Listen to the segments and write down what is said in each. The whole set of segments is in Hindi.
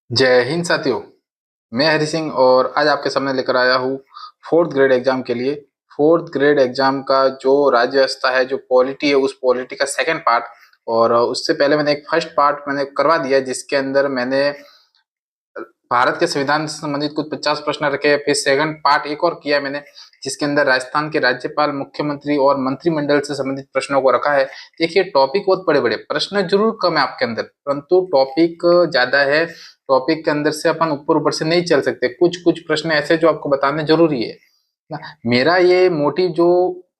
जय हिंद साथियों। मैं हरि सिंह और आज आपके सामने लेकर आया हूँ फोर्थ ग्रेड एग्जाम के लिए। फोर्थ ग्रेड एग्जाम का जो राज्य व्यवस्था है, जो पॉलिटी है, उस पॉलिटी का सेकंड पार्ट। और उससे पहले मैंने एक फर्स्ट पार्ट मैंने करवा दिया, जिसके अंदर मैंने भारत के संविधान से संबंधित कुछ 50 प्रश्न रखे। फिर सेकंड पार्ट एक और किया मैंने, जिसके अंदर राजस्थान के राज्यपाल, मुख्यमंत्री और मंत्रिमंडल से संबंधित प्रश्नों को रखा है। देखिए, टॉपिक बहुत बड़े बड़े, प्रश्न जरूर कम है आपके अंदर, परंतु टॉपिक ज्यादा है। टॉपिक के अंदर से अपन ऊपर ऊपर से नहीं चल सकते। कुछ कुछ प्रश्न ऐसे जो आपको बताने जरूरी है ना। मेरा ये मोटिव जो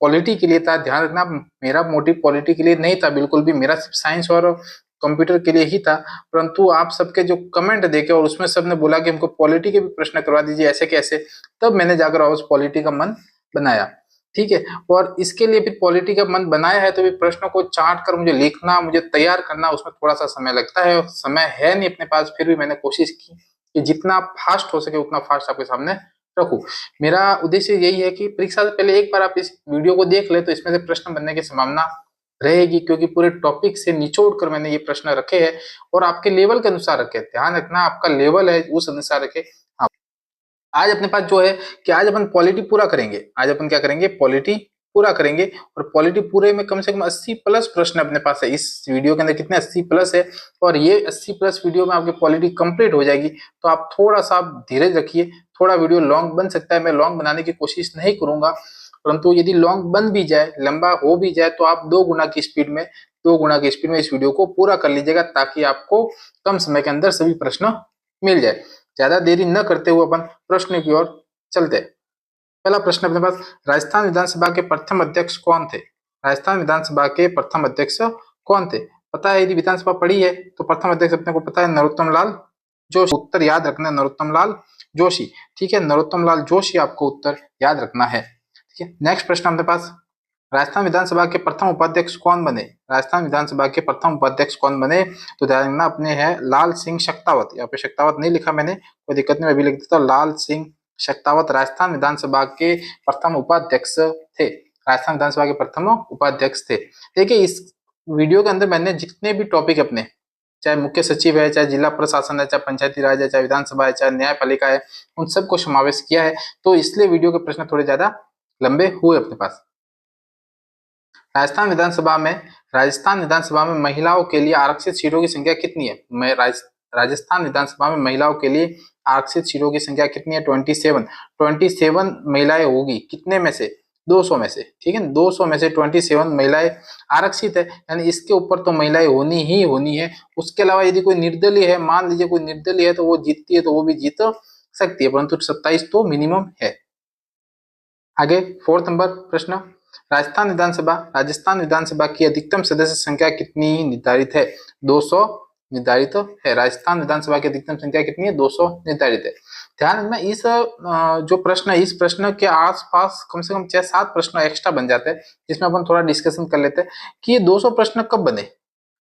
पॉलिटी के लिए था, ध्यान रखना, मेरा मोटिव पॉलिटी के लिए नहीं था बिल्कुल भी। मेरा सिर्फ साइंस और कंप्यूटर के लिए ही था। परंतु आप सबके जो कमेंट देखे और उसमें सबने बोला कि हमको पॉलिटी के भी प्रश्न करवा दीजिए, ऐसे कैसे, तब मैंने जाकर उस पॉलिटी का मन बनाया। ठीक है। और इसके लिए फिर पॉलिटी का मन बनाया है, तो भी प्रश्नों को चाट कर मुझे लिखना, मुझे तैयार करना, उसमें थोड़ा सा समय लगता है। समय है नहीं अपने पास, फिर भी मैंने कोशिश की कि जितना फास्ट हो सके उतना फास्ट आपके सामने रखूं। मेरा उद्देश्य यही है कि परीक्षा से पहले एक बार आप इस वीडियो को देख ले, तो इसमें से प्रश्न बनने की संभावना रहेगी, क्योंकि पूरे टॉपिक से निचोड़ कर मैंने ये प्रश्न रखे हैं और आपके लेवल के अनुसार रखे। ध्यान रखना, आपका लेवल है उस अनुसार रखे। हाँ, आज अपने पास जो है कि आज अपन पॉलिटी पूरा करेंगे। आज अपन क्या करेंगे, पॉलिटी पूरा करेंगे। और पॉलिटी पूरे में कम से कम 80 प्लस प्रश्न अपने पास है। इस वीडियो के अंदर कितने 80 प्लस है, और ये 80 प्लस वीडियो में आपकी पॉलिटी कंप्लीट हो जाएगी। तो आप थोड़ा सा धीरज रखिए। थोड़ा वीडियो लॉन्ग बन सकता है, मैं लॉन्ग बनाने की कोशिश नहीं करूंगा, परंतु यदि लॉन्ग बन भी जाए, लंबा हो भी जाए, तो आप 2 गुना की स्पीड में इस वीडियो को पूरा कर लीजिएगा, ताकि आपको कम समय के अंदर सभी प्रश्न मिल जाए। ज्यादा देरी न करते हुए अपन प्रश्न की ओर चलते हैं। पहला प्रश्न अपने पास, राजस्थान विधानसभा के प्रथम अध्यक्ष कौन थे? राजस्थान विधानसभा के प्रथम अध्यक्ष कौन थे? पता है, यदि विधानसभा पढ़ी है तो प्रथम अध्यक्ष अपने को पता है, नरोत्तम लाल जोशी। उत्तर याद रखना, नरोत्तम लाल जोशी। ठीक है, नरोत्तम लाल जोशी आपको उत्तर याद रखना है। ठीक है, नेक्स्ट प्रश्न अपने पास, राजस्थान विधानसभा के प्रथम उपाध्यक्ष कौन बने? राजस्थान विधानसभा के प्रथम उपाध्यक्ष कौन बने? तो ध्यान रखना, अपने हैं लाल सिंह शक्तावत। यहाँ पे शक्तावत नहीं लिखा मैंने, कोई दिक्कत नहीं, मैं भी लिख देता हूँ, लाल सिंह शक्तावत राजस्थान विधानसभा के प्रथम उपाध्यक्ष थे। राजस्थान विधानसभा के प्रथम उपाध्यक्ष थे। देखिए, इस वीडियो के अंदर मैंने जितने भी टॉपिक अपने, चाहे मुख्य सचिव है, चाहे जिला प्रशासन है, चाहे पंचायती राज है, चाहे विधानसभा है, चाहे न्यायपालिका है, उन सबको समावेश किया है। तो इसलिए वीडियो के प्रश्न थोड़े ज्यादा लंबे हुए अपने पास। राजस्थान विधानसभा में राजस्थान विधानसभा में महिलाओं के लिए आरक्षित सीटों की संख्या कितनी है? राजस्थान विधानसभा में महिलाओं के लिए आरक्षित सीटों की संख्या कितनी है? 27 महिलाएं होगी। कितने में से? 200 में से। ठीक है, 200 में से 27 महिलाएं आरक्षित है, यानी इसके ऊपर तो महिलाएं होनी ही होनी है। उसके अलावा यदि कोई निर्दलीय है, मान लीजिए कोई निर्दलीय है, तो वो जीतती है तो वो भी जीत सकती है, परंतु 27 तो मिनिमम है। आगे फोर्थ नंबर प्रश्न, राजस्थान विधानसभा की अधिकतम सदस्य संख्या कितनी निर्धारित है? 200 निर्धारित है। राजस्थान विधानसभा की अधिकतम संख्या कितनी है? 200 निर्धारित है। ध्यान रखना, इस जो प्रश्न है, इस प्रश्न के आसपास कम से कम 6-7 प्रश्न एक्स्ट्रा बन जाते हैं, जिसमें अपन थोड़ा डिस्कशन कर लेते हैं कि ये 200 प्रश्न कब बने,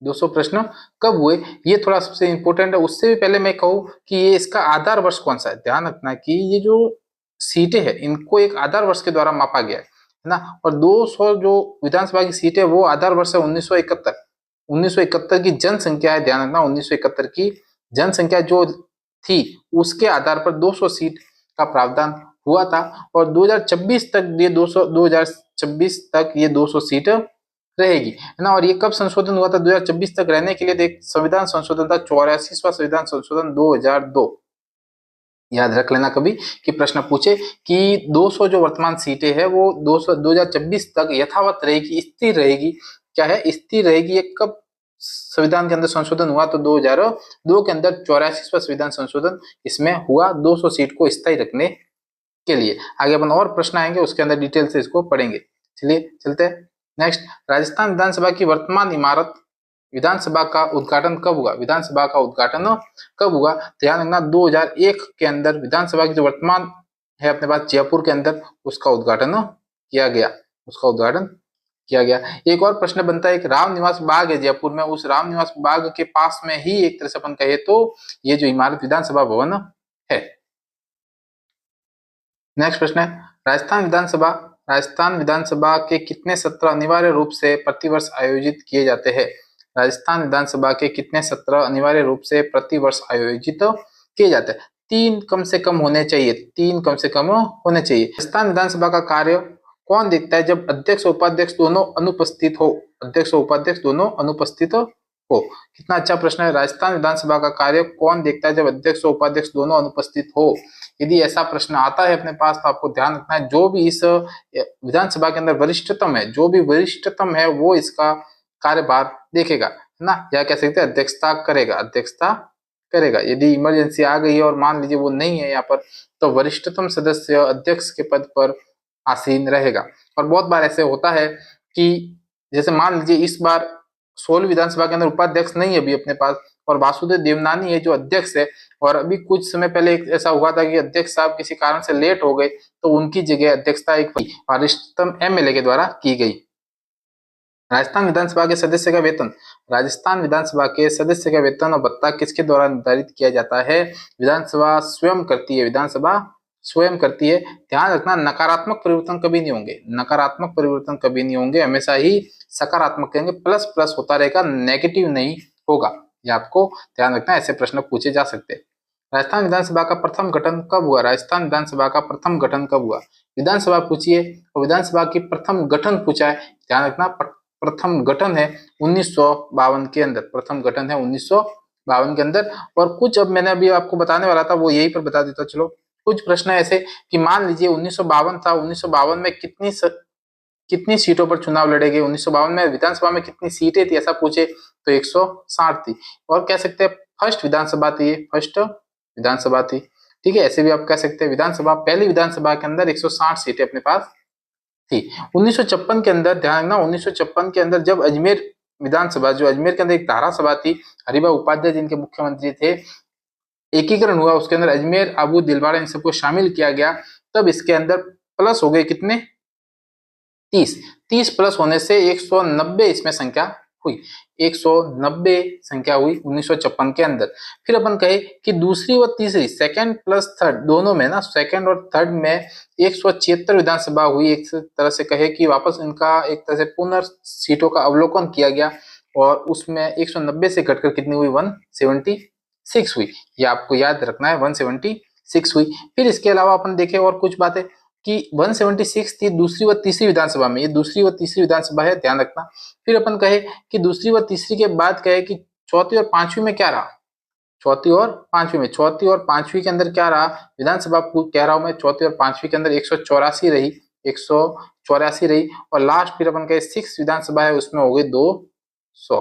200 प्रश्न कब हुए। ये थोड़ा सबसे इंपॉर्टेंट है। उससे भी पहले मैं कहूँ कि ये इसका आधार वर्ष कौन सा है। ध्यान रखना कि ये जो सीटें हैं, इनको एक आधार वर्ष के द्वारा मापा गया है ना। और 200 जो विधानसभा की सीटें, वो आधार वर्ष है 1971। 1971 की जनसंख्या है, ध्यान रखना, 1971 की जनसंख्या जो थी, उसके आधार पर 200 सीट का प्रावधान हुआ था। और 2026 तक ये 2026 तक ये 200 सीट रहेगी, है ना। और ये कब संशोधन हुआ था? 2026 तक रहने के लिए देख संविधान संशोधन था, 84वां संविधान संशोधन 2002। याद रख लेना कभी कि प्रश्न पूछे कि 200 जो वर्तमान सीटें हैं, वो 2026 तक यथावत रहेगी, स्थिर रहेगी। क्या है? स्थिर रहेगी। ये कब संविधान के अंदर संशोधन हुआ? तो 2002 के अंदर 84वां संविधान संशोधन इसमें हुआ, 200 सीट को स्थायी रखने के लिए। आगे अपन और प्रश्न आएंगे, उसके अंदर डिटेल से इसको पढ़ेंगे। चलिए चलते हैं नेक्स्ट। राजस्थान विधानसभा की वर्तमान इमारत, विधानसभा का उद्घाटन कब हुआ? विधानसभा का उद्घाटन कब हुआ? ध्यान रखना, 2001 के अंदर विधानसभा की जो वर्तमान है अपने पास जयपुर के अंदर, उसका उद्घाटन किया गया, उसका उद्घाटन किया गया। एक और प्रश्न बनता है, एक राम निवास बाग है जयपुर में, उस राम निवास बाग के पास में ही एक तरह से अपन कहे तो ये जो इमारत विधानसभा भवन है। नेक्स्ट प्रश्न है, राजस्थान विधानसभा के कितने सत्र अनिवार्य रूप से प्रतिवर्ष आयोजित किए जाते हैं? राजस्थान विधानसभा के कितने सत्र अनिवार्य रूप से प्रतिवर्ष आयोजित किए जाते हैं? 3 कम से कम होने चाहिए, 3 कम से कम होने चाहिए। राजस्थान विधानसभा का कार्य कौन देखता है? जब अध्यक्ष और उपाध्यक्ष दोनों अनुपस्थित हो, अध्यक्ष और उपाध्यक्ष दोनों अनुपस्थित हो। कितना अच्छा प्रश्न है। राजस्थान विधानसभा का कार्य कौन देखता है जब अध्यक्ष और उपाध्यक्ष दोनों अनुपस्थित हो? यदि ऐसा प्रश्न आता है अपने पास तो आपको ध्यान रखना है, जो भी इस विधानसभा के अंदर वरिष्ठतम है, जो भी वरिष्ठतम है वो इसका कार्यभार देखेगा, है ना, या कह सकते हैं अध्यक्षता करेगा, अध्यक्षता करेगा। यदि इमरजेंसी आ गई है और मान लीजिए वो नहीं है यहाँ पर, तो वरिष्ठतम सदस्य अध्यक्ष के पद पर आसीन रहेगा। और बहुत बार ऐसे होता है कि जैसे मान लीजिए इस बार 16 विधानसभा के अंदर उपाध्यक्ष नहीं है अभी अपने पास, और वासुदेव देवनानी है जो अध्यक्ष है, और अभी कुछ समय पहले ऐसा हुआ था कि अध्यक्ष साहब किसी कारण से लेट हो गए, तो उनकी जगह अध्यक्षता एक वरिष्ठतम एमएलए के द्वारा की गई। राजस्थान विधानसभा के सदस्य का वेतन, राजस्थान विधानसभा के सदस्य का वेतन और भत्ता किसके द्वारा निर्धारित किया जाता है? विधानसभा स्वयं करती है, विधानसभा स्वयं करती है। ध्यान रखना, नकारात्मक परिवर्तन कभी नहीं होंगे, नकारात्मक परिवर्तन कभी नहीं होंगे, हमेशा ही सकारात्मक कहेंगे, प्लस प्लस होता रहेगा, नेगेटिव नहीं होगा। ये आपको ध्यान रखना, ऐसे प्रश्न पूछे जा सकते हैं। राजस्थान विधानसभा का प्रथम गठन कब हुआ? राजस्थान विधानसभा का प्रथम गठन कब हुआ? विधानसभा पूछिए और विधानसभा की प्रथम गठन पूछा है। ध्यान रखना, प्रथम गठन है 1952 के अंदर, प्रथम गठन है 1952 के अंदर। और कुछ अब मैंने अभी आपको बताने वाला था वो यही पर बता देता चलो। कुछ प्रश्न ऐसे कि मान लीजिए 1952 था, 1952 में कितनी सीटों पर चुनाव लड़े गए, 1952 में विधानसभा में कितनी सीटें थी ऐसा पूछे तो 160 थी। और कह सकते हैं फर्स्ट विधानसभा थी, फर्स्ट विधानसभा थी, ठीक है। ऐसे भी आप कह सकते हैं विधानसभा, पहली विधानसभा के अंदर 160 सीटें अपने पास थी। 1956 के अंदर, ध्यान रखना, 1956 के अंदर जब अजमेर विधानसभा, जो अजमेर के अंदर एक धारासभा थी, हरिभाई उपाध्याय जिनके मुख्यमंत्री थे, एकीकरण हुआ, उसके अंदर अजमेर, आबू, दिलवाड़ा इन सबको शामिल किया गया, तब इसके अंदर प्लस हो गए कितने? 30 प्लस होने से 190 इसमें संख्या हुई, 190 संख्या हुई 1956 के अंदर। फिर अपन कहे कि दूसरी व तीसरी, सेकंड प्लस थर्ड दोनों में ना, सेकंड और थर्ड में 176 विधानसभा हुई। एक तरह से कहे कि वापस इनका एक तरह से पुनर् सीटों का अवलोकन किया गया, और उसमें 190 से घटकर कितनी हुई? 176 हुई। ये आपको याद रखना है, 176 हुई। फिर इसके अलावा अपन देखें और कुछ बातें कि 176 थी दूसरी व तीसरी विधानसभा में, ये दूसरी व तीसरी विधानसभा है, ध्यान रखना। फिर अपन कहे कि दूसरी व तीसरी के बाद कहे कि चौथी और पांचवी में क्या रहा? चौथी और पांचवी में, चौथी और पांचवी के अंदर क्या रहा विधानसभा? कह रहा हूं मैं, चौथी और पांचवी के अंदर 184 रही, 184 रही। और लास्ट फिर अपन कहे 6 विधानसभा है, उसमें हो गई 200,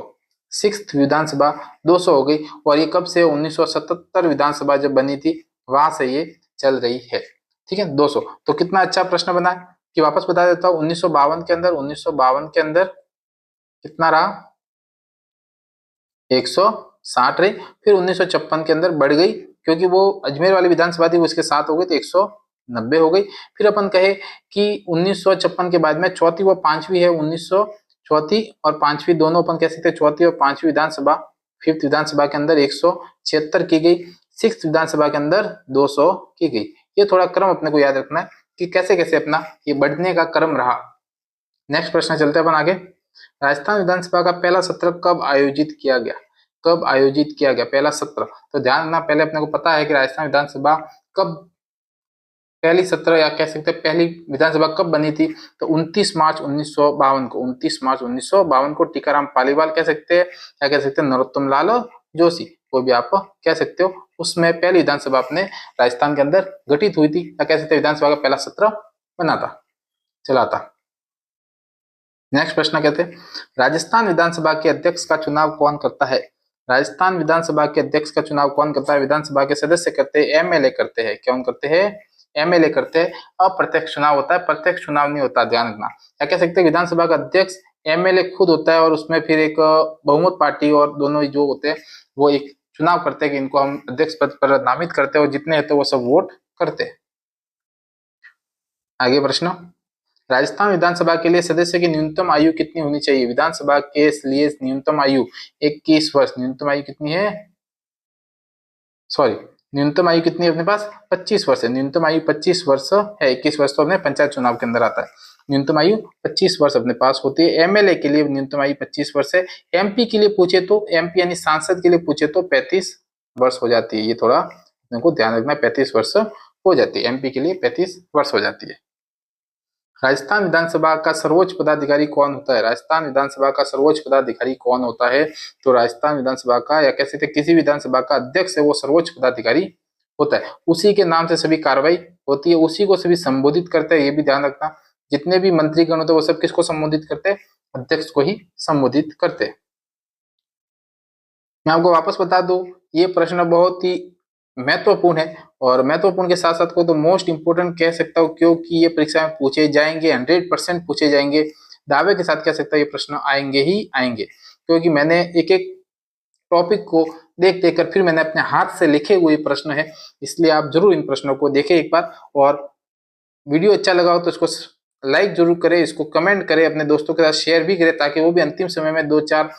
6th विधानसभा 200 हो गई। और ये कब से? 1977 विधानसभा जब बनी थी वहां से ये चल रही है, ठीक है, 200। तो कितना अच्छा प्रश्न बना है कि वापस बता देता हूं, 1952 के अंदर, 1952 के अंदर कितना रहा? 160 रही। फिर 1956 के अंदर बढ़ गई, क्योंकि वो अजमेर वाली विधानसभा थी, वो इसके साथ हो गई तो 190 हो गई। फिर अपन कहे कि 1956 के बाद में चौथी व पांचवी है, 1900 चौथी और पांचवी दोनों अपन कह सकते हैं, चौथी और पांचवी विधानसभा, 5th विधानसभा के अंदर 176 की गई, 6th विधानसभा के अंदर 200 की गई। ये थोड़ा क्रम अपने को याद रखना है कि कैसे कैसे अपना ये बढ़ने का क्रम रहा। नेक्स्ट प्रश्न चलते हैं अपन आगे। राजस्थान विधानसभा का पहला सत्र कब आयोजित किया गया? कब आयोजित किया गया पहला सत्र? तो ध्यान रखना, पहले अपने को पता है कि राजस्थान विधानसभा कब पहली सत्र, या कह सकते हैं पहली विधानसभा कब बनी थी, तो 29 मार्च 1952 को, 29 मार्च 1952 को टीकाराम पालीवाल कह सकते हैं, या कह सकते हैं नरोत्तम लाल जोशी, को भी आप कह सकते हो। उसमें पहली विधानसभा अपने राजस्थान के अंदर गठित हुई थी, या कह सकते हैं विधानसभा का पहला सत्र बना था, चला था। नेक्स्ट प्रश्न कहते हैं राजस्थान विधानसभा के अध्यक्ष का चुनाव कौन करता है? राजस्थान विधानसभा के अध्यक्ष का चुनाव कौन करता है? विधानसभा के सदस्य करते हैं, एमएलए करते हैं। कौन करते हैं? एमएलए करते हैं। अप्रत्यक्ष चुनाव होता है, प्रत्यक्ष चुनाव नहीं होता, ध्यान रखना। या कह सकते हैं विधानसभा का अध्यक्ष एमएलए खुद होता है, और उसमें फिर एक बहुमत पार्टी और दोनों जो होते हैं वो एक चुनाव करते हैं कि इनको हम अध्यक्ष पद पर नामित करते हैं, और जितने होते हैं वो सब वोट करते हैं। आगे प्रश्न, राजस्थान विधानसभा के लिए सदस्य की न्यूनतम आयु कितनी होनी चाहिए? विधानसभा के लिए न्यूनतम आयु 21 वर्ष। न्यूनतम आयु कितनी है? सॉरी, न्यूनतम आयु कितनी है अपने पास? 25 वर्ष है। न्यूनतम आयु 25 वर्ष है, 21 वर्ष तो अपने पंचायत चुनाव के अंदर आता है। न्यूनतम आयु 25 वर्ष अपने पास होती है। एमएलए के लिए न्यूनतम आयु 25 वर्ष है। एमपी के लिए पूछे तो, एमपी यानी सांसद के लिए पूछे तो 35 वर्ष हो जाती है। ये थोड़ा इनको ध्यान रखना, 35 वर्ष हो जाती है, एमपी के लिए 35 वर्ष हो जाती है। राजस्थान विधानसभा का सर्वोच्च पदाधिकारी कौन होता है? राजस्थान विधानसभा का सर्वोच्च पदाधिकारी कौन होता है? तो राजस्थान विधानसभा का, या कह सकते हैं किसी विधानसभा का अध्यक्ष है वो सर्वोच्च पदाधिकारी होता है। उसी के नाम से सभी कार्रवाई होती है, उसी को सभी संबोधित करते हैं, ये भी ध्यान रखना। जितने भी मंत्रीगण होते हैं वो सब किसको संबोधित करते हैं? अध्यक्ष को ही संबोधित करते हैं। मैं आपको वापस बता दूं, ये प्रश्न बहुत ही महत्वपूर्ण है, और महत्वपूर्ण के साथ साथ को तो मोस्ट इंपोर्टेंट कह सकता हूँ, क्योंकि ये परीक्षा में पूछे जाएंगे, 100% पूछे जाएंगे। दावे के साथ कह सकता हूँ ये प्रश्न आएंगे ही आएंगे, क्योंकि मैंने एक एक टॉपिक को देख देख कर फिर मैंने अपने हाथ से लिखे हुए प्रश्न है, इसलिए आप जरूर इन प्रश्नों को देखें एक बार। और वीडियो अच्छा लगा हो तो इसको लाइक जरूर करें, इसको कमेंट करें, अपने दोस्तों के साथ शेयर भी करें, ताकि वो भी अंतिम समय में 2-4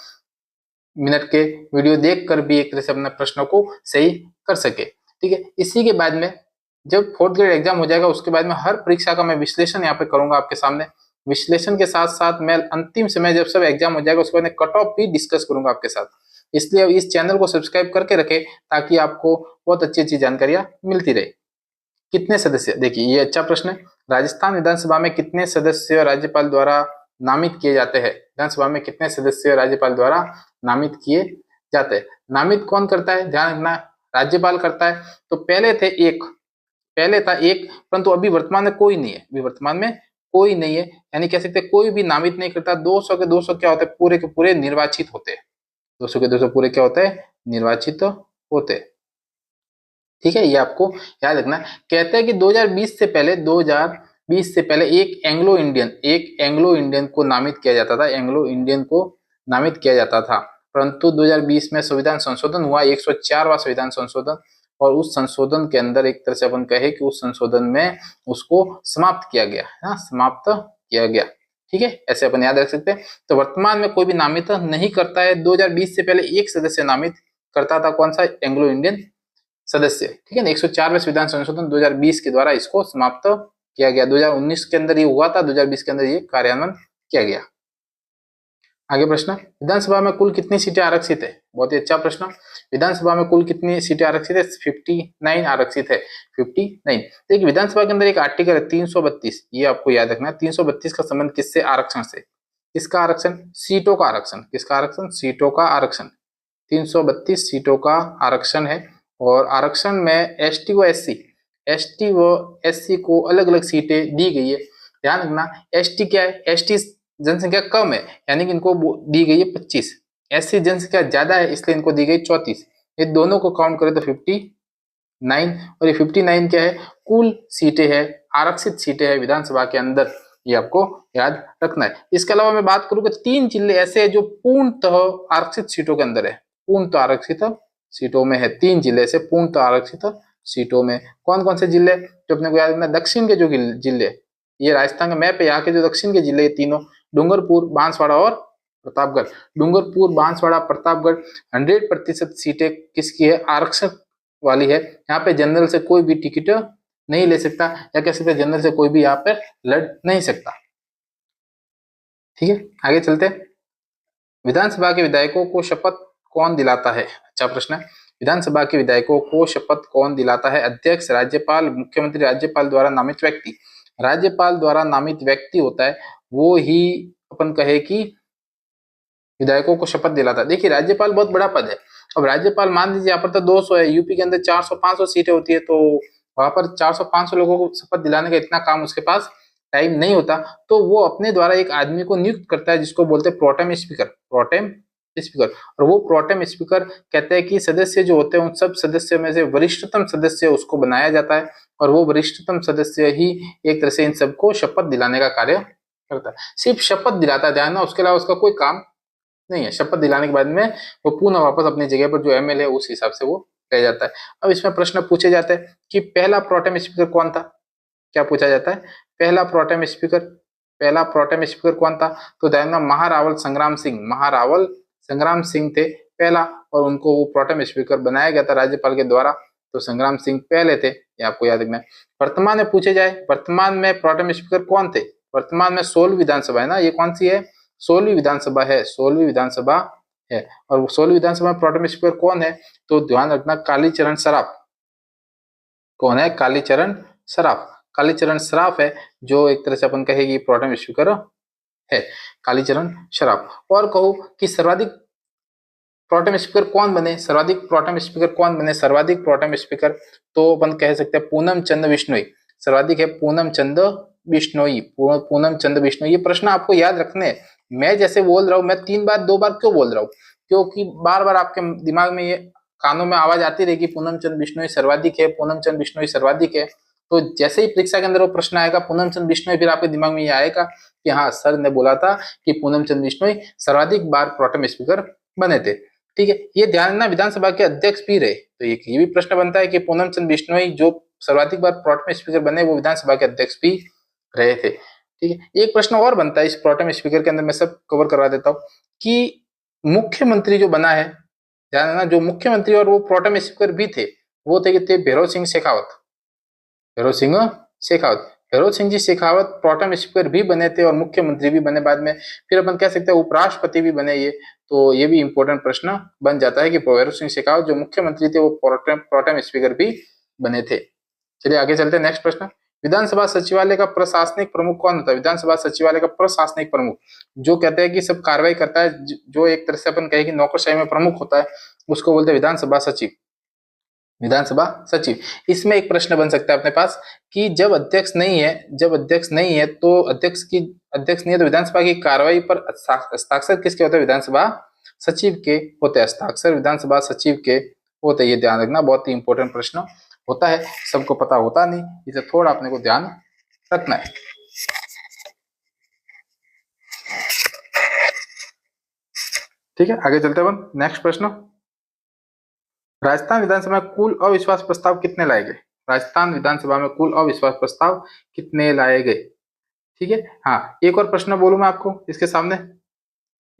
मिनट के वीडियो देखकर भी एक तरह से अपने प्रश्नों को सही कर सके। ठीक है, इसी के बाद में जब 4th ग्रेड एग्जाम हो जाएगा उसके बाद में हर परीक्षा का मैं विश्लेषण यहाँ पे करूंगा आपके सामने। विश्लेषण के साथ साथ मैं अंतिम समय जब सब एग्जाम हो जाएगा उसके बाद कट ऑफ भी डिस्कस करूंगा आपके साथ। इसलिए इस चैनल को सब्सक्राइब करके रखें, ताकि आपको बहुत अच्छी अच्छी जानकारियां मिलती रहे। कितने सदस्य, देखिए ये अच्छा प्रश्न है। राजस्थान विधानसभा में कितने सदस्य राज्यपाल द्वारा नामित किए जाते हैं? विधानसभा में कितने सदस्य राज्यपाल द्वारा नामित किए जाते हैं? नामित कौन करता है? ध्यान रखना, राज्यपाल करता है। तो पहले था एक, परंतु अभी वर्तमान में कोई नहीं है, अभी वर्तमान में कोई नहीं है, यानी कह सकते कोई भी नामित नहीं करता। 200 के 200 क्या होते हैं? पूरे के पूरे निर्वाचित होते हैं। 200 के 200 पूरे क्या होते हैं? निर्वाचित होते हैं। ठीक है, ये आपको याद रखना। कहते हैं कि 2020 से पहले एक एंग्लो इंडियन को नामित किया जाता था, एंग्लो इंडियन को नामित किया जाता था। परंतु 2020 में संविधान संशोधन हुआ, 104वां संविधान संशोधन, और उस संशोधन के अंदर एक तरह से अपन कहे कि उस संशोधन में उसको समाप्त किया गया, समाप्त किया गया। ठीक है, ऐसे अपन याद रख सकते हैं। तो वर्तमान में कोई भी नामित नहीं करता है। 2020 से पहले एक सदस्य नामित करता था, कौन सा? एंग्लो इंडियन सदस्य। ठीक है ना, 104वें संविधान संशोधन 2020 के द्वारा इसको समाप्त किया गया। 2019 के अंदर ये हुआ था, 2020 के अंदर ये कार्यान्वयन किया गया। आगे प्रश्न, विधानसभा में कुल कितनी सीटें आरक्षित है? बहुत ही अच्छा प्रश्न। विधानसभा में कुल कितनी सीटें आरक्षित है? 59 आरक्षित है, 59। देखिए विधानसभा के अंदर एक आर्टिकल है 332, ये आपको याद रखना है। 332 का संबंध किससे? आरक्षण से। किसका आरक्षण? सीटों का आरक्षण। किसका आरक्षण? सीटों का आरक्षण। 332 सीटों का आरक्षण है, और आरक्षण में एसटी व एससी को अलग अलग सीटें दी गई है। ध्यान रखना, एसटी क्या है? एसटी जनसंख्या कम है, यानी कि इनको दी गई है 25। एससी जनसंख्या ज्यादा है, इसलिए इनको दी गई 34। ये दोनों को काउंट करें तो 59, और ये 59 क्या है? कुल सीटें है, आरक्षित सीटें है विधानसभा के अंदर, ये आपको याद रखना है। इसके अलावा मैं बात करूँ कि 3 जिले ऐसे हैं जो पूर्णतः आरक्षित सीटों के अंदर है, पूर्णतः आरक्षित सीटों में है। 3 जिले से पूर्णतः आरक्षित सीटों में। कौन कौन से जिले जो अपने को याद रखना? दक्षिण के जो जिले, ये राजस्थान का मैप है, यहाँ के जो दक्षिण के जिले तीनों, डूंगरपुर, बांसवाड़ा और प्रतापगढ़। डूंगरपुर, बांसवाड़ा, प्रतापगढ़ 100% सीटें किसकी है? आरक्षण वाली है। यहाँ पे जनरल से कोई भी टिकट नहीं ले सकता, या कह सकते जनरल से कोई भी यहाँ पे लड़ नहीं सकता। ठीक है, आगे चलते। विधानसभा के विधायकों को शपथ कौन दिलाता है? अच्छा प्रश्न है। विधानसभा के विधायकों को शपथ कौन दिलाता है? अध्यक्ष, राज्यपाल, मुख्यमंत्री, राज्यपाल द्वारा नामित व्यक्ति। राज्यपाल द्वारा नामित व्यक्ति होता है, वो ही अपन कहे कि विधायकों को शपथ दिलाता है। देखिए राज्यपाल बहुत बड़ा पद है। अब राज्यपाल मान लीजिए यहाँ पर तो 200 है, यूपी के अंदर 400-500 सीटें होती है, तो वहां पर 400-500 लोगों को शपथ दिलाने का इतना काम उसके पास टाइम नहीं होता, तो वो अपने द्वारा एक आदमी को नियुक्त करता है, जिसको बोलते हैं प्रोटेम स्पीकर। प्रोटेम स्पीकर, और वो प्रोटेम स्पीकर कहते हैं कि सदस्य जो होते हैं उन सब सदस्यों में से वरिष्ठतम सदस्य उसको बनाया जाता है, और वो वरिष्ठतम सदस्य ही एक तरह से इन सबको शपथ दिलाने का कार्य करता है। सिर्फ शपथ दिलाता है, ध्यान ना, उसके अलावा उसका कोई काम नहीं है। शपथ दिलाने के बाद में वो पुनः वापस अपनी जगह पर जो एमएलए है उस हिसाब से वो रह जाता है। अब इसमें प्रश्न पूछे जाते हैं कि पहला प्रोटेम स्पीकर कौन था? क्या पूछा जाता है? पहला प्रोटेम स्पीकर कौन था? तो ध्यान, महारावल संग्राम सिंह थे पहला, और उनको वो प्रोटेम स्पीकर बनाया गया था राज्यपाल के द्वारा। तो संग्राम सिंह पहले थे, ये आपको याद रखना है। वर्तमान में पूछे जाए, वर्तमान में प्रोटेम स्पीकर कौन थे? वर्तमान में 16वीं विधानसभा है ना, ये कौन सी है? 16वीं विधानसभा है, 16वीं विधानसभा है। और 16वीं विधानसभा में प्रोटेम स्पीकर कौन है? तो ध्यान रखना, कालीचरण सराफ। कौन है? कालीचरण सराफ। कालीचरण सराफ है जो एक तरह से अपन कहेगी प्रोटेम स्पीकर है, कालीचरण सराफ। और कहो कि सर्वाधिक प्रोटेम स्पीकर कौन बने? सर्वाधिक प्रोटेम स्पीकर कौन बने? सर्वाधिक प्रोटेम स्पीकर तो अपन कह सकते हैं पूनम चंद बिश्नोई। सर्वाधिक है पूनम चंद बिश्नोई, पूनम चंद बिश्नोई। ये प्रश्न आपको याद रखने हैं। मैं जैसे बोल रहा हूं, मैं 3 बार 2 बार क्यों बोल रहा हूँ? क्योंकि बार बार आपके दिमाग में ये कानों में आवाज आती रहेगी, पूनम चंद बिश्नोई सर्वाधिक है, पूनम चंद बिश्नोई सर्वाधिक है। तो जैसे ही परीक्षा के अंदर वो प्रश्न आएगा पूनम चंद बिश्नोई, फिर आपके दिमाग में ये आएगा कि हाँ, सर ने बोला था कि पूनम चंद बिश्नोई सर्वाधिक बार प्रोटेम स्पीकर बने थे। ठीक है, ये ध्यान रखना, विधानसभा के अध्यक्ष भी रहे। तो ये भी प्रश्न बनता है कि पूनम चंद बिश्नोई जो सर्वाधिक बार प्रोटेम स्पीकर बने, वो विधानसभा के अध्यक्ष भी रहे थे। ठीक है, एक प्रश्न और बनता है इस प्रोटेम स्पीकर के अंदर, मैं सब कवर करवा देता हूँ कि मुख्यमंत्री जो बना है, ध्यान रखना, जो मुख्यमंत्री और वो प्रोटेम स्पीकर भी थे, वो थे भैरव सिंह शेखावत। भैरव सिंह शेखावत, भैरव सिंह जी शेखावत प्रोटेम स्पीकर भी बने थे और मुख्यमंत्री भी बने बाद में। फिर अपन कह सकते हैं उपराष्ट्रपति भी बने ये। तो ये भी इंपॉर्टेंट प्रश्न बन जाता है कि भैरव सिंह शेखावत जो मुख्यमंत्री थे वो प्रोटेम स्पीकर भी बने थे। चलिए आगे चलते हैं, नेक्स्ट प्रश्न। विधानसभा सचिवालय का प्रशासनिक प्रमुख कौन होता है? विधानसभा सचिवालय का प्रशासनिक प्रमुख जो कहते हैं कि सब कार्रवाई करता है, जो एक तरह से अपन कहे कि नौकरशाही में प्रमुख होता है, उसको बोलते हैं विधानसभा सचिव। विधानसभा सचिव। इसमें एक प्रश्न बन सकता है अपने पास कि जब अध्यक्ष नहीं है, तो अध्यक्ष नहीं है तो विधानसभा की कार्रवाई पर हस्ताक्षर किसके होते हैं? विधानसभा सचिव के होते हैं। हस्ताक्षर विधानसभा सचिव के होते हैं। ये ध्यान रखना, बहुत ही इंपॉर्टेंट प्रश्न होता है, सबको पता होता नहीं, इसे थोड़ा अपने को ध्यान रखना है। ठीक है, आगे चलते हैं अपन, नेक्स्ट प्रश्न। राजस्थान विधानसभा में कुल अविश्वास प्रस्ताव कितने लाए गए? राजस्थान विधानसभा में कुल अविश्वास प्रस्ताव कितने लाए गए? ठीक है, हाँ, एक और प्रश्न बोलूं मैं आपको इसके सामने,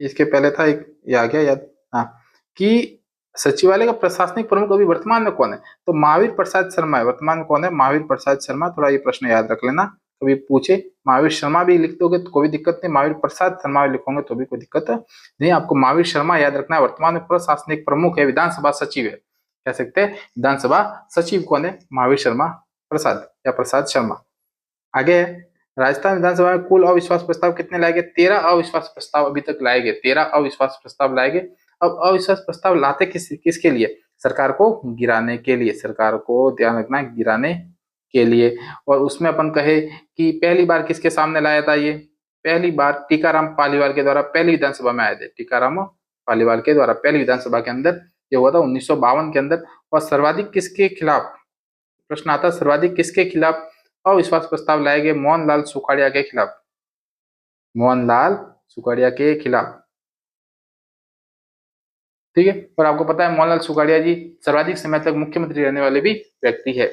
इसके पहले था एक, ये आ गया याद, हाँ, कि सचिवालय का प्रशासनिक प्रमुख अभी वर्तमान में कौन है? तो महावीर प्रसाद शर्मा है। वर्तमान में कौन है? महावीर प्रसाद शर्मा। थोड़ा ये प्रश्न याद रख लेना, कभी पूछे महावीर शर्मा भी लिख दोगे तो कोई दिक्कत नहीं, महावीर प्रसाद शर्मा भी लिखोगे तो भी कोई दिक्कत नहीं, आपको महावीर शर्मा याद रखना है। वर्तमान में प्रशासनिक प्रमुख है, विधानसभा सचिव है, कह सकते हैं विधानसभा सचिव कौन है? महावीर शर्मा प्रसाद या प्रसाद शर्मा। आगे राजस्थान विधानसभा में कुल अविश्वास प्रस्ताव कितने लाए गए? 13 अविश्वास प्रस्ताव अभी तक लाए गए, 13 अविश्वास प्रस्ताव लाए गए। अब अविश्वास प्रस्ताव लाते किसके लिए? सरकार को गिराने के लिए, सरकार को ध्यान रखना गिराने के लिए। और उसमें अपन कहे कि पहली बार किसके सामने लाया था ये? पहली बार टीकाराम पालीवाल के द्वारा पहली विधानसभा में आए थे, टीकाराम पालीवाल के द्वारा पहली विधानसभा के अंदर ये हुआ था 1952 के अंदर। और सर्वाधिक किसके खिलाफ प्रश्न आता है, सर्वाधिक किसके खिलाफ अविश्वास प्रस्ताव लाए गए? मोहनलाल सुखाड़िया के खिलाफ, मोहनलाल सुखाड़िया के खिलाफ। ठीक है, और आपको पता है मोहनलाल सुखाड़िया जी सर्वाधिक समय तक मुख्यमंत्री रहने वाले भी व्यक्ति है।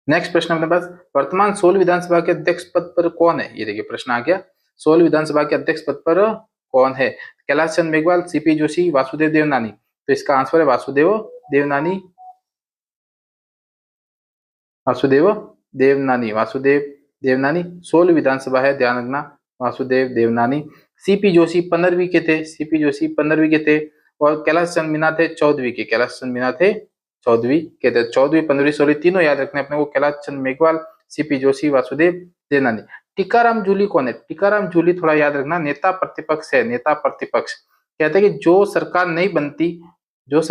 नेक्स्ट प्रश्न अपने पास, वर्तमान 16 विधानसभा के अध्यक्ष पद पर कौन है? ये देखिए प्रश्न आ गया, 16 विधानसभा के अध्यक्ष पद पर कौन है? कैलाश चंद मेघवाल, सीपी जोशी, वासुदेव देवनानी। तो इसका आंसर है वासुदेव देवनानी, वासुदेव देवनानी, वासुदेव देवनानी 16 विधानसभा है, ध्यान रखना, वासुदेव देवनानी। सीपी जोशी 15वीं के थे, सीपी जोशी 15वीं के थे। और कैलाश चंद मीना थे 14वीं के, कैलाश चंद मीना थे 14वीं के थे। 14वीं 15वीं 16 तीनों याद रखने अपने को, कैलाश चंद मेघवाल, सीपी जोशी, वासुदेव देवनानी। टीकाराम जूली कौन है? टीकाराम जूली थोड़ा याद रखना, नेता प्रतिपक्ष है, नेता प्रतिपक्ष। कहते हैं कि जो सरकार नहीं बनती, जो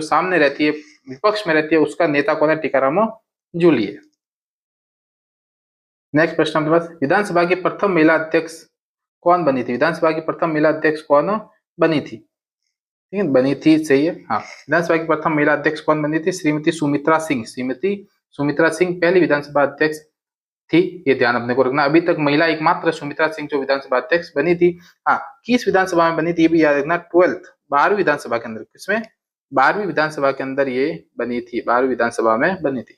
सामने रहती है, विपक्ष में रहती है, उसका नेता कौन है? टीकाराम जूली है। नेक्स्ट प्रश्न हमारे पास, विधानसभा की प्रथम महिला अध्यक्ष कौन बनी थी? विधानसभा की प्रथम महिला अध्यक्ष कौन बनी थी? ठीक है, बनी थी, सही है, हाँ। विधानसभा की प्रथम महिला अध्यक्ष कौन बनी थी? श्रीमती सुमित्रा सिंह, श्रीमती सुमित्रा सिंह पहली विधानसभा अध्यक्ष थी, ये ध्यान अपने को रखना। अभी तक महिला एकमात्र सुमित्रा सिंह जो विधानसभा अध्यक्ष बनी थी। हाँ, किस विधानसभा में बनी थी ये भी याद रखना, 12वीं विधानसभा के अंदर। किसमें? 12वीं विधानसभा के अंदर ये बनी थी, 12वीं विधानसभा में बनी थी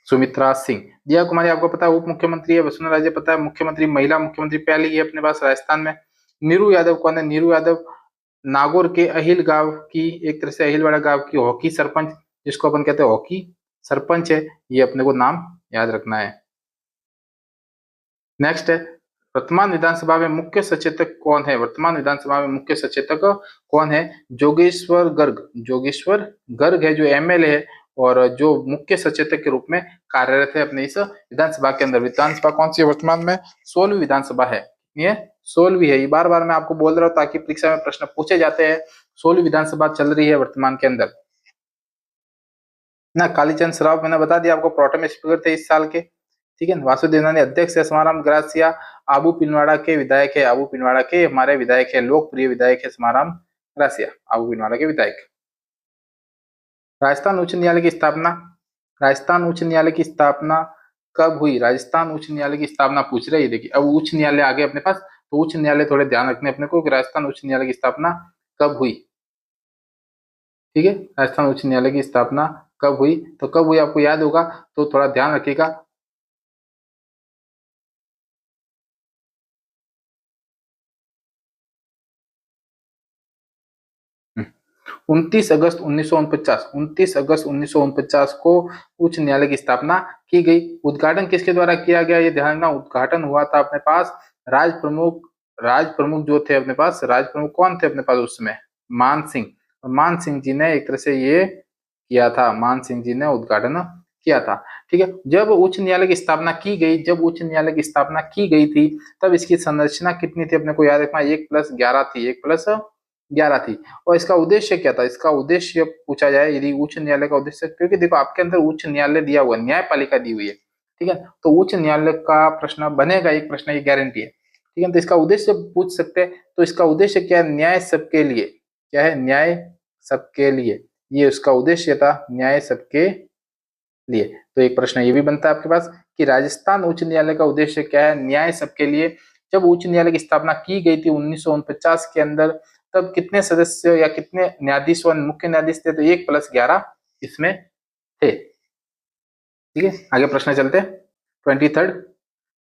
सुमित्रा सिंह। दिया कुमारी आपको पता है उप मुख्यमंत्री है। वसुंधरा राजे पता है मुख्यमंत्री, महिला मुख्यमंत्री पहली है अपने पास राजस्थान में। नीरू यादव कौन है? नीरू यादव नागौर के अहिल गांव की, एक तरह से अहिलवाड़ा गांव की हॉकी सरपंच, जिसको अपन कहते हैं हॉकी सरपंच है, ये अपने को नाम याद रखना है। नेक्स्ट है, वर्तमान विधानसभा में मुख्य सचेतक कौन है? वर्तमान विधानसभा में मुख्य सचेतक कौन है? जोगेश्वर गर्ग। जोगेश्वर गर्ग है जो एमएलए है और जो मुख्य सचेतक के रूप में कार्यरत है अपने इस विधानसभा के अंदर। विधानसभा कौन सी है वर्तमान में? 16वीं विधानसभा है। ये 16वीं है। ये बार बार मैं आपको बोल रहा हूँ ताकि परीक्षा में प्रश्न पूछे जाते हैं। 16वीं विधानसभा चल रही है वर्तमान के अंदर ना। कालीचंद श्राव मैंने बता दिया आपको, प्रोटेम स्पीकर थे इस साल के। ठीक है, वासुदेव नानी अध्यक्ष है। समाराम ग्रासिया आबू पिनवाड़ा के विधायक है। आबू पिनवाड़ा के हमारे विधायक है, लोकप्रिय विधायक है समाराम ग्रासिया, आबू पिनवाड़ा के विधायक। राजस्थान उच्च न्यायालय की स्थापना, राजस्थान उच्च न्यायालय की स्थापना कब हुई? राजस्थान उच्च न्यायालय की स्थापना पूछ रही है। देखिए अब उच्च न्यायालय आ गए अपने पास, तो उच्च न्यायालय थोड़े ध्यान रखने अपने को कि राजस्थान उच्च न्यायालय की स्थापना कब हुई। ठीक है, राजस्थान उच्च न्यायालय की स्थापना कब हुई? तो कब हुई आपको याद होगा, तो थोड़ा ध्यान रखिएगा। 29 अगस्त 1949, 29 अगस्त 1949 को उच्च न्यायालय की स्थापना की गई। उद्घाटन किसके द्वारा किया गया? ये ध्यान रखना, उद्घाटन हुआ था अपने पास राज प्रमुख। राज प्रमुख जो थे अपने पास, राज प्रमुख कौन थे अपने पास उस समय? मान सिंह। और मान सिंह जी ने एक तरह से ये किया था, मान सिंह जी ने उद्घाटन किया था। ठीक है, जब उच्च न्यायालय की स्थापना की गई, जब उच्च न्यायालय की स्थापना की गई थी, तब इसकी संरचना कितनी थी अपने को याद रखना? 1+11 थी, 1+11 थी। और इसका उद्देश्य क्या था? इसका उद्देश्य पूछा जाए यदि उच्च न्यायालय का उद्देश्य, क्योंकि देखो आपके अंदर उच्च न्यायालय दिया हुआ है, न्यायपालिका दी हुई है। ठीक है, तो उच्च न्यायालय का प्रश्न बनेगा, एक प्रश्न की गारंटी है। ठीक है, तो इसका उद्देश्य पूछ सकते हैं, तो इसका उद्देश्य क्या है? न्याय सबके लिए। क्या है? न्याय सबके लिए, ये उसका उद्देश्य था, न्याय सबके लिए। तो एक प्रश्न ये भी बनता है आपके पास कि राजस्थान उच्च न्यायालय का उद्देश्य क्या है? न्याय सबके लिए। जब उच्च न्यायालय की स्थापना की गई थी 1949 के अंदर, तब कितने सदस्य या कितने न्यायाधीश व मुख्य न्यायाधीश थे? तो 1+11 इसमें थे। ठीक है, आगे प्रश्न चलते हैं। 23rd,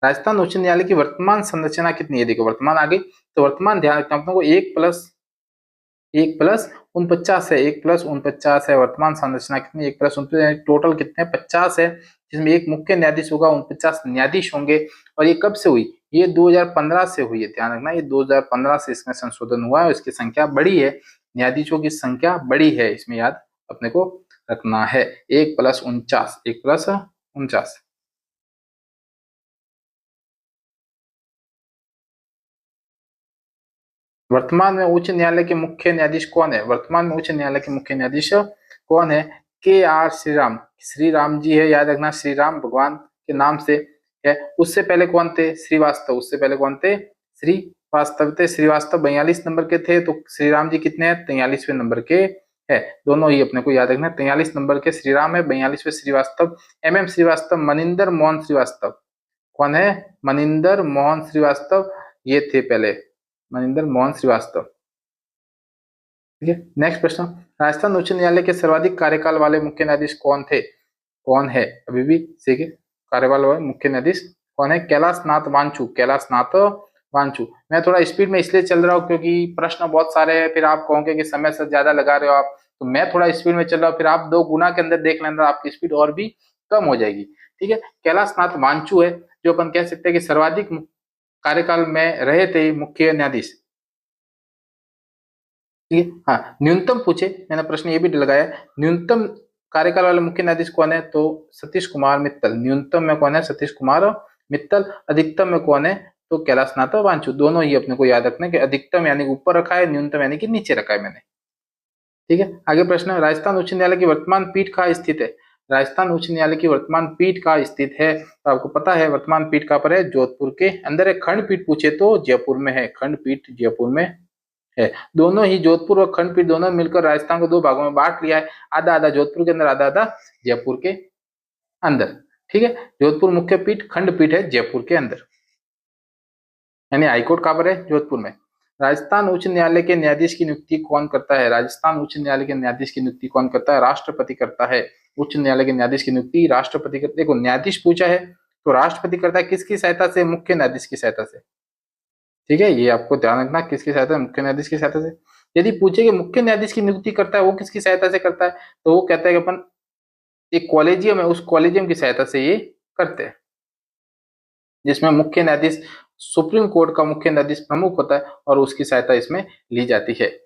राजस्थान उच्च न्यायालय की वर्तमान संरचना कितनी है? देखो वर्तमान आ गई, तो वर्तमान ध्यान रखना आपको, 1+49 है, 1+49 है। वर्तमान संरचना कितनी? 1+49, टोटल कितने? 50 है, जिसमें एक मुख्य न्यायाधीश होगा, 49 न्यायाधीश होंगे। और ये कब से हुई? ये 2015 से हुई है। ध्यान रखना, ये 2015 से इसमें संशोधन हुआ है, इसकी संख्या बढ़ी है, न्यायाधीशों की संख्या बढ़ी है, इसमें याद अपने को रखना है। 1+49, 1+49। वर्तमान में उच्च न्यायालय के मुख्य न्यायाधीश कौन है? वर्तमान में उच्च न्यायालय के मुख्य न्यायाधीश कौन है? KR श्रीराम। श्री राम जी है, याद रखना, श्री राम भगवान के नाम से है। उससे पहले कौन थे? श्रीवास्तव। उससे पहले कौन थे? श्रीवास्तव थे। श्रीवास्तव 42 नंबर के थे, तो श्री राम जी कितने हैं? 43वें नंबर के है। दोनों ही अपने को याद रखना, 43 नंबर के श्री राम है, 42वें श्रीवास्तव। श्रीवास्तव, मनिंदर मोहन श्रीवास्तव। कौन है? मनिंदर मोहन श्रीवास्तव, ये थे पहले, मनिंदर मोहन श्रीवास्तव। ठीक है, नेक्स्ट प्रश्न, राजस्थान उच्च न्यायालय के सर्वाधिक कार्यकाल वाले मुख्य न्यायाधीश कौन थे? कौन है अभी भी? ठीक कार्यकाल वाले मुख्य न्यायाधीश कौन है? कैलाश नाथ वांचू। कैलाश नाथ वांचू। मैं थोड़ा स्पीड में इसलिए चल रहा हूँ क्योंकि प्रश्न बहुत सारे हैं, फिर आप कहोगे कि समय से ज्यादा लगा रहे हो आप, तो मैं थोड़ा स्पीड में चल रहा हूँ, फिर आप 2 गुना के अंदर देख लेना, आपकी स्पीड और भी कम हो जाएगी। ठीक है, कैलाश नाथ वांचू है जो अपन कह सकते हैं कि सर्वाधिक कार्यकाल में रहे थे मुख्य न्यायाधीश। ठीक है, हाँ न्यूनतम पूछे, मैंने प्रश्न ये भी लगाया, न्यूनतम कार्यकाल वाले मुख्य न्यायाधीश कौन है? तो सतीश कुमार मित्तल। न्यूनतम में कौन है? सतीश कुमार मित्तल। अधिकतम में कौन है? तो कैलाश नाथ वांचू। दोनों ही अपने को याद रखना कि अधिकतम यानी ऊपर रखा है, न्यूनतम यानी कि नीचे रखा है मैंने। ठीक है, आगे प्रश्न, राजस्थान उच्च न्यायालय की वर्तमान पीठ कहाँ स्थित है? राजस्थान उच्च न्यायालय की वर्तमान पीठ कहाँ स्थित है? तो आपको पता है वर्तमान पीठ कहाँ पर है? जोधपुर के अंदर है। खंडपीठ पूछे तो जयपुर में है, खंडपीठ जयपुर में है। दोनों ही, जोधपुर और खंडपीठ दोनों मिलकर राजस्थान को 2 भागों में बांट लिया है, आधा आधा जोधपुर के अंदर, आधा आधा जयपुर के अंदर। ठीक है, जोधपुर मुख्य पीठ, खंडपीठ है जयपुर के अंदर, यानी हाईकोर्ट कहां पर है? जोधपुर में। राजस्थान उच्च न्यायालय के न्यायाधीश की नियुक्ति कौन करता है? राजस्थान उच्च न्यायालय के न्यायाधीश की नियुक्ति कौन करता है? राष्ट्रपति करता है। उच्च न्यायालय के न्यायाधीश की नियुक्ति राष्ट्रपति करता है। देखो न्यायाधीश पूछा है तो राष्ट्रपति करता है, किसकी सहायता से? मुख्य न्यायाधीश की सहायता से। ठीक है, ये आपको ध्यान रखना, किसकी सहायता? मुख्य न्यायाधीश की सहायता से। यदि पूछे कि मुख्य न्यायाधीश की नियुक्ति करता है वो किसकी सहायता से करता है, तो वो कहता है कि अपन एक कॉलेजियम है, उस कॉलेजियम की सहायता से ये करते हैं। जिसमें मुख्य न्यायाधीश सुप्रीम कोर्ट का मुख्य न्यायाधीश प्रमुख होता है और उसकी सहायता इसमें ली जाती है।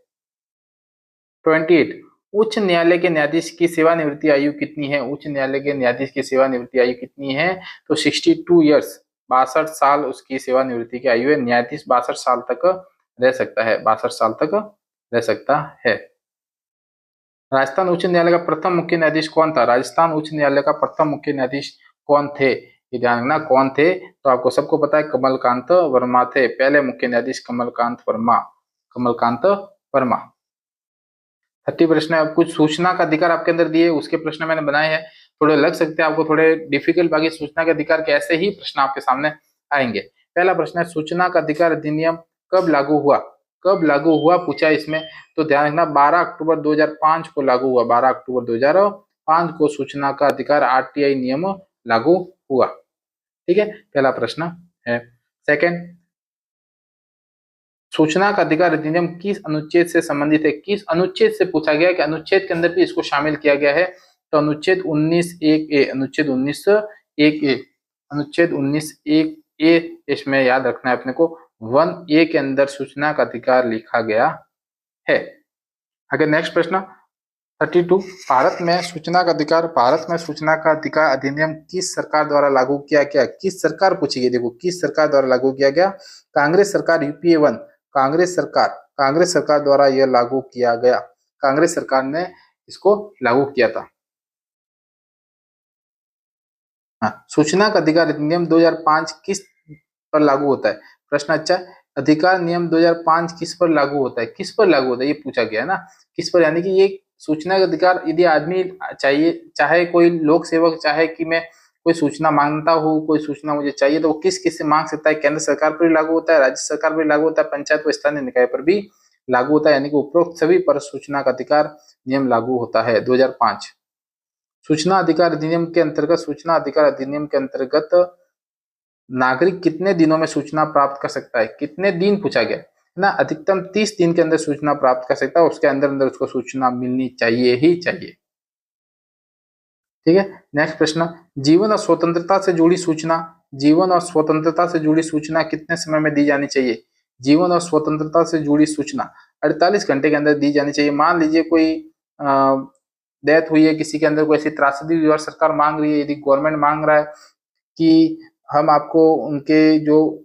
28 उच्च न्यायालय के न्यायाधीश की सेवानिवृत्ति आयु कितनी है? उच्च न्यायालय के न्यायाधीश की सेवानिवृत्ति आयु कितनी है? तो 62 ईयर्स, 62 साल उसकी सेवानिवृत्ति की आयु है। न्यायाधीश 62 साल तक रह सकता है, 62 साल तक रह सकता है। राजस्थान उच्च न्यायालय का प्रथम मुख्य न्यायाधीश कौन था? राजस्थान उच्च न्यायालय का प्रथम मुख्य न्यायाधीश कौन थे? ये ध्यान रखना कौन थे। तो आपको सबको पता है कमलकांत वर्मा थे, पहले मुख्य न्यायाधीश कमलकांत वर्मा, कमलकांत वर्मा। 30 प्रश्न है। कुछ सूचना का अधिकार आपके अंदर दिए, उसके प्रश्न मैंने बनाए हैं, थोड़े लग सकते हैं आपको थोड़े डिफिकल्ट, बाकी सूचना का अधिकार के ऐसे ही प्रश्न आपके सामने आएंगे। पहला प्रश्न है सूचना का अधिकार अधिनियम कब लागू हुआ? कब लागू हुआ पूछा इसमें, तो ध्यान रखना 12 अक्टूबर 2005 को लागू हुआ। 12 अक्टूबर 2005 को सूचना का अधिकार आरटीआई नियम लागू हुआ। ठीक है, पहला प्रश्न है। सेकंड, सूचना का अधिकार अधिनियम किस अनुच्छेद से संबंधित है? किस अनुच्छेद से पूछा गया कि अनुच्छेद के अंदर भी इसको शामिल किया गया है? तो अनुच्छेद 19(1)(a), अनुच्छेद 19(1)(a), अनुच्छेद 19(1)(a) इसमें याद रखना है अपने को। 1A के अंदर सूचना का अधिकार लिखा गया है। आगे नेक्स्ट प्रश्न 32, भारत में सूचना का अधिनियम किस सरकार द्वारा लागू किया गया? किस सरकार पूछी गई, देखो किस सरकार द्वारा लागू किया गया? कांग्रेस सरकार, यूपीए 1, कांग्रेस सरकार द्वारा यह लागू किया गया। कांग्रेस सरकार ने इसको लागू किया था। हाँ, सूचना का अधिकार अधिनियम 2005 किस पर लागू होता है? प्रश्न अच्छा, अधिकार नियम 2005 किस पर लागू होता है? किस पर लागू होता है ये पूछा गया है ना, किस पर, यानी कि ये सूचना का अधिकार यदि आदमी चाहिए, चाहे कोई लोक सेवक, चाहे कि मैं कोई सूचना मांगता हूँ, कोई सूचना मुझे चाहिए, तो वो किस किस से मांग सकता है? केंद्र सरकार पर भी लागू होता है, राज्य सरकार पर भी लागू होता है, पंचायत व स्थानीय निकाय पर भी लागू होता है, यानी कि उपरोक्त सभी पर सूचना का अधिकार नियम लागू होता है 2005। सूचना अधिकार अधिनियम के अंतर्गत नागरिक कितने दिनों में सूचना प्राप्त कर सकता है? कितने दिन पूछा गया ना, अधिकतम 30 दिन के अंदर सूचना प्राप्त कर सकता है, उसके अंदर अंदर उसको सूचना मिलनी चाहिए ही चाहिए। ठीक है, नेक्स्ट प्रश्न, जीवन और स्वतंत्रता से जुड़ी सूचना, जीवन और स्वतंत्रता से जुड़ी सूचना कितने समय में दी जानी चाहिए? जीवन और स्वतंत्रता से जुड़ी सूचना 48 घंटे के अंदर दी जानी चाहिए। मान लीजिए कोई डेथ हुई है किसी के अंदर, कोई ऐसी त्रासदी हुई और सरकार मांग रही है, यदि गवर्नमेंट मांग रहा है कि हम आपको उनके जो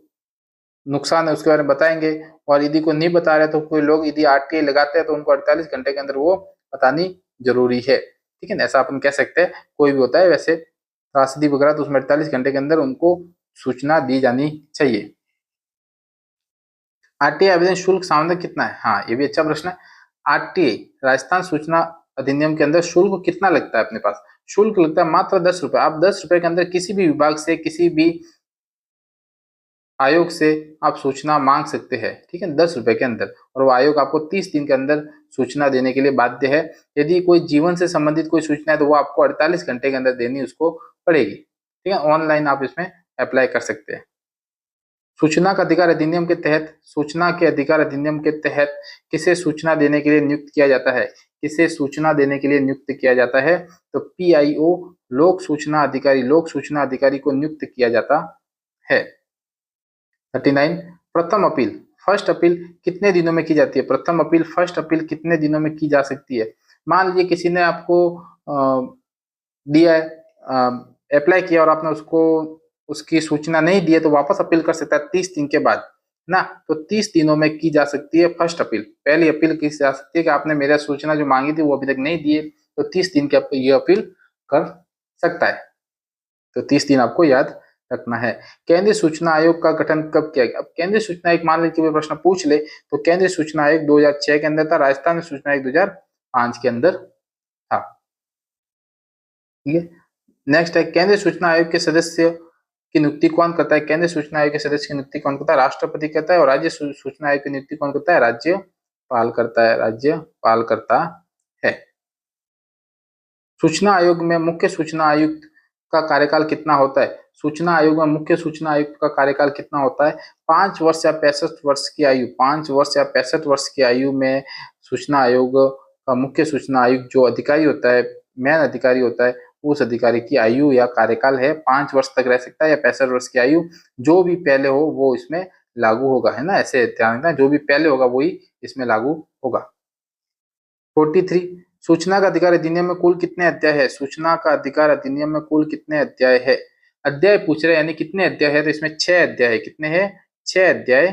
नुकसान है उसके बारे में बताएंगे, और यदि को नहीं बता रहे तो कोई लोग यदि आरटीआई लगाते हैं तो उनको 48 घंटे के अंदर वो बतानी जरूरी है। ठीक है ना, ऐसा अपन कह सकते हैं, कोई भी होता है वैसे त्रासदी वगैरह तो उसमें 48 घंटे के अंदर उनको सूचना दी जानी चाहिए। आरटीआई आवेदन शुल्क सामान्य कितना है? हाँ, ये भी अच्छा प्रश्न है। आरटीआई राजस्थान सूचना अधिनियम के अंदर शुल्क कितना लगता है? अपने पास शुल्क लगता है मात्र 10 रुपए। आप 10 रुपए के अंदर किसी भी विभाग से, किसी भी आयोग से आप सूचना मांग सकते हैं। ठीक है, 10 रुपए के अंदर, और वो आयोग आपको 30 दिन के अंदर सूचना देने के लिए बाध्य है। यदि कोई जीवन से संबंधित कोई सूचना है तो वो आपको 48 घंटे के अंदर देनी उसको पड़ेगी। ठीक है, ऑनलाइन आप इसमें अप्लाई कर सकते हैं। सूचना का अधिकार अधिनियम के तहत, सूचना के अधिकार अधिनियम के तहत किसे सूचना देने के लिए नियुक्त किया जाता है? किसे सूचना देने के लिए नियुक्त किया जाता है? तो पीआईओ, लोक सूचना अधिकारी को नियुक्त किया जाता है। 39, प्रथम अपील, फर्स्ट अपील कितने दिनों में की जाती है? प्रथम अपील, फर्स्ट अपील कितने दिनों में की जा सकती है? मान लीजिए किसी ने आपको दिया है, अप्लाई किया और आपने उसको उसकी सूचना नहीं दी है तो वापस अपील कर सकता है 30 दिन के बाद ना। तो 30 दिनों में की जा सकती है फर्स्ट अपील। पहली अपील की जा सकती है कि आपने मेरा सूचना जो मांगी थी वो अभी तक नहीं दी है, तो 30 दिन के ये अपील कर सकता है। तो 30 दिन आपको याद रखना है। केंद्रीय सूचना आयोग का गठन कब किया गया? अब केंद्रीय सूचना आयोग, मान लीजिए कोई प्रश्न पूछ ले, तो केंद्रीय सूचना आयोग 2006 के अंदर था, राजस्थान सूचना आयोग 2005 के अंदर था। ठीक है, नेक्स्ट है केंद्रीय सूचना आयोग के सदस्य की नियुक्ति कौन करता है? केंद्रीय सूचना आयोग के सदस्य की नियुक्ति कौन करता है? राष्ट्रपति करता है। और राज्य सूचना आयोग की नियुक्ति कौन करता है? राज्यपाल करता है, राज्यपाल करता है। सूचना आयोग में मुख्य सूचना आयुक्त का कार्यकाल कितना होता है? सूचना आयोग में मुख्य सूचना आयुक्त का कार्यकाल कितना होता है? 5 वर्ष या 65 वर्ष की आयु, 5 वर्ष या 65 वर्ष की आयु में सूचना आयोग का मुख्य सूचना आयुक्त जो अधिकारी होता है, मेन अधिकारी होता है, उस अधिकारी की आयु या कार्यकाल है 5 वर्ष तक रह सकता है या 65 वर्ष की आयु, जो भी पहले हो वो इसमें लागू होगा, है ना। ऐसे ध्यान रखना, जो भी पहले होगा वही इसमें लागू होगा। 43, सूचना का अधिकार अधिनियम में कुल कितने अध्याय है? सूचना का अधिकार अधिनियम में कुल कितने अध्याय है? अध्याय पूछ रहे हैं, यानी कितने अध्याय है, तो इसमें 6 अध्याय है। कितने हैं? 6 अध्याय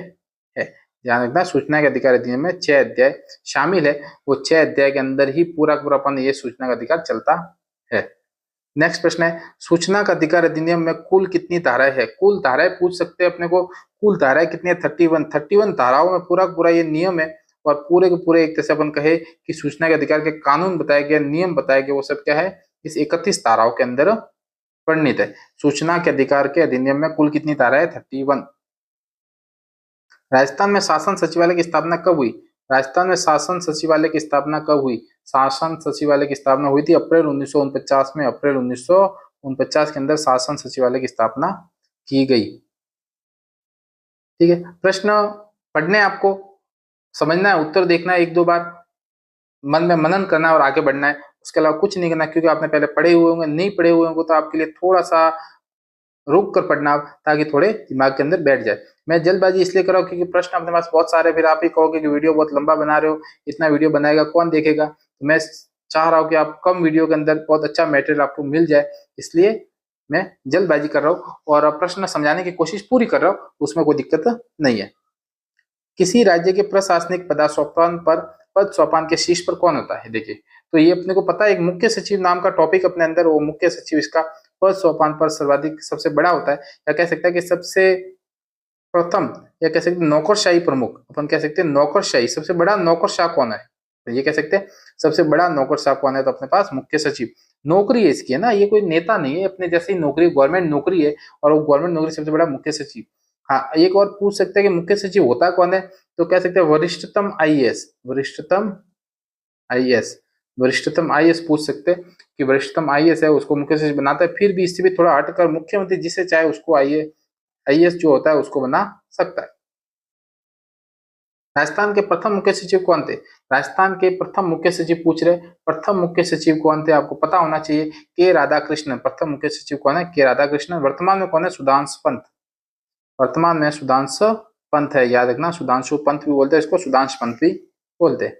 है। ध्यान रखना, सूचना के अधिकार अधिनियम में 6 अध्याय शामिल है। वो 6 अध्याय के अंदर ही पूरा पूरापन ये सूचना का अधिकार चलता है। नेक्स्ट प्रश्न है, सूचना का अधिकार अधिनियम में कुल कितनी धाराएं है? कुल धाराएं पूछ सकते हैं अपने को। कुल धाराएं कितनी है? 31 धाराओं में पूरा पूरा ये नियम है, और पूरे के पूरे एक तरह से अपन कहे कि सूचना के अधिकार के कानून बताए गए, नियम बताए गए, वो सब क्या है? इस 31 धाराओं के अंदर वर्णित है। सूचना के अधिकार के अधिनियम में कुल कितनी धाराएं? 31। राजस्थान में शासन सचिवालय की स्थापना कब हुई? राजस्थान में शासन सचिवालय की स्थापना कब हुई? शासन सचिवालय की स्थापना हुई थी अप्रैल 1949 में। अप्रैल 1949 के अंदर शासन सचिवालय की स्थापना की गई। ठीक है, प्रश्न पढ़ने आपको, समझना है, उत्तर देखना है 1-2 बार, मन में मनन करना है और आगे बढ़ना है। उसके अलावा कुछ नहीं करना, क्योंकि आपने पहले पढ़े हुए होंगे, नहीं पढ़े हुए होंगे तो आपके लिए थोड़ा सा रुक कर पढ़ना, ताकि थोड़े दिमाग के अंदर बैठ जाए। मैं जल्दबाजी इसलिए कर रहा हूँ क्योंकि प्रश्न अपने पास बहुत सारे, फिर आप ही कहोगे कि वीडियो बहुत लंबा बना रहे हो, इतना वीडियो बनाएगा कौन देखेगा। तो मैं चाह रहा हूँ कि आप कम वीडियो के अंदर बहुत अच्छा मटेरियल आपको मिल जाए, इसलिए मैं जल्दबाजी कर रहा हूँ और प्रश्न समझाने की कोशिश पूरी कर रहा हूँ, उसमें कोई दिक्कत नहीं है। किसी राज्य के प्रशासनिक पदासोपान पर, पद सोपान के शीर्ष पर कौन होता है? देखिए, तो ये अपने को पता है, एक मुख्य सचिव नाम का टॉपिक अपने अंदर, वो मुख्य सचिव इसका पद सोपान पर सर्वाधिक सबसे बड़ा होता है, या कह सकते हैं कि सबसे प्रथम, या कह सकते हैं नौकरशाही प्रमुख, अपन कह सकते हैं नौकरशाही, सबसे बड़ा नौकरशाह कौन है, तो ये कह सकते हैं सबसे बड़ा नौकरशाह कौन है, तो अपने पास मुख्य सचिव। नौकरी है इसकी, है ना, ये कोई नेता नहीं है, अपने जैसे ही नौकरी, गवर्नमेंट नौकरी है, और वो गवर्नमेंट नौकरी सबसे बड़ा मुख्य सचिव। हाँ, एक और पूछ सकते हैं कि मुख्य सचिव होता कौन है, तो कह सकते हैं वरिष्ठतम आईएएस, वरिष्ठतम आईएएस, वरिष्ठतम आईएएस पूछ सकते हैं कि वरिष्ठतम आईएएस है उसको मुख्य सचिव बनाता है। फिर भी इससे भी थोड़ा हटकर मुख्यमंत्री जिसे चाहे उसको आईएएस जो होता है उसको बना सकता है। राजस्थान के प्रथम मुख्य सचिव कौन थे? राजस्थान के प्रथम मुख्य सचिव पूछ रहे, प्रथम मुख्य सचिव कौन थे आपको पता होना चाहिए, के राधाकृष्णन। प्रथम मुख्य सचिव कौन है? के राधाकृष्णन। वर्तमान में कौन है? सुधांशु पंत। वर्तमान में सुधांशु पंत है, याद रखना, सुधांशु पंत भी बोलते हैं इसको, सुधांशु पंत भी बोलते हैं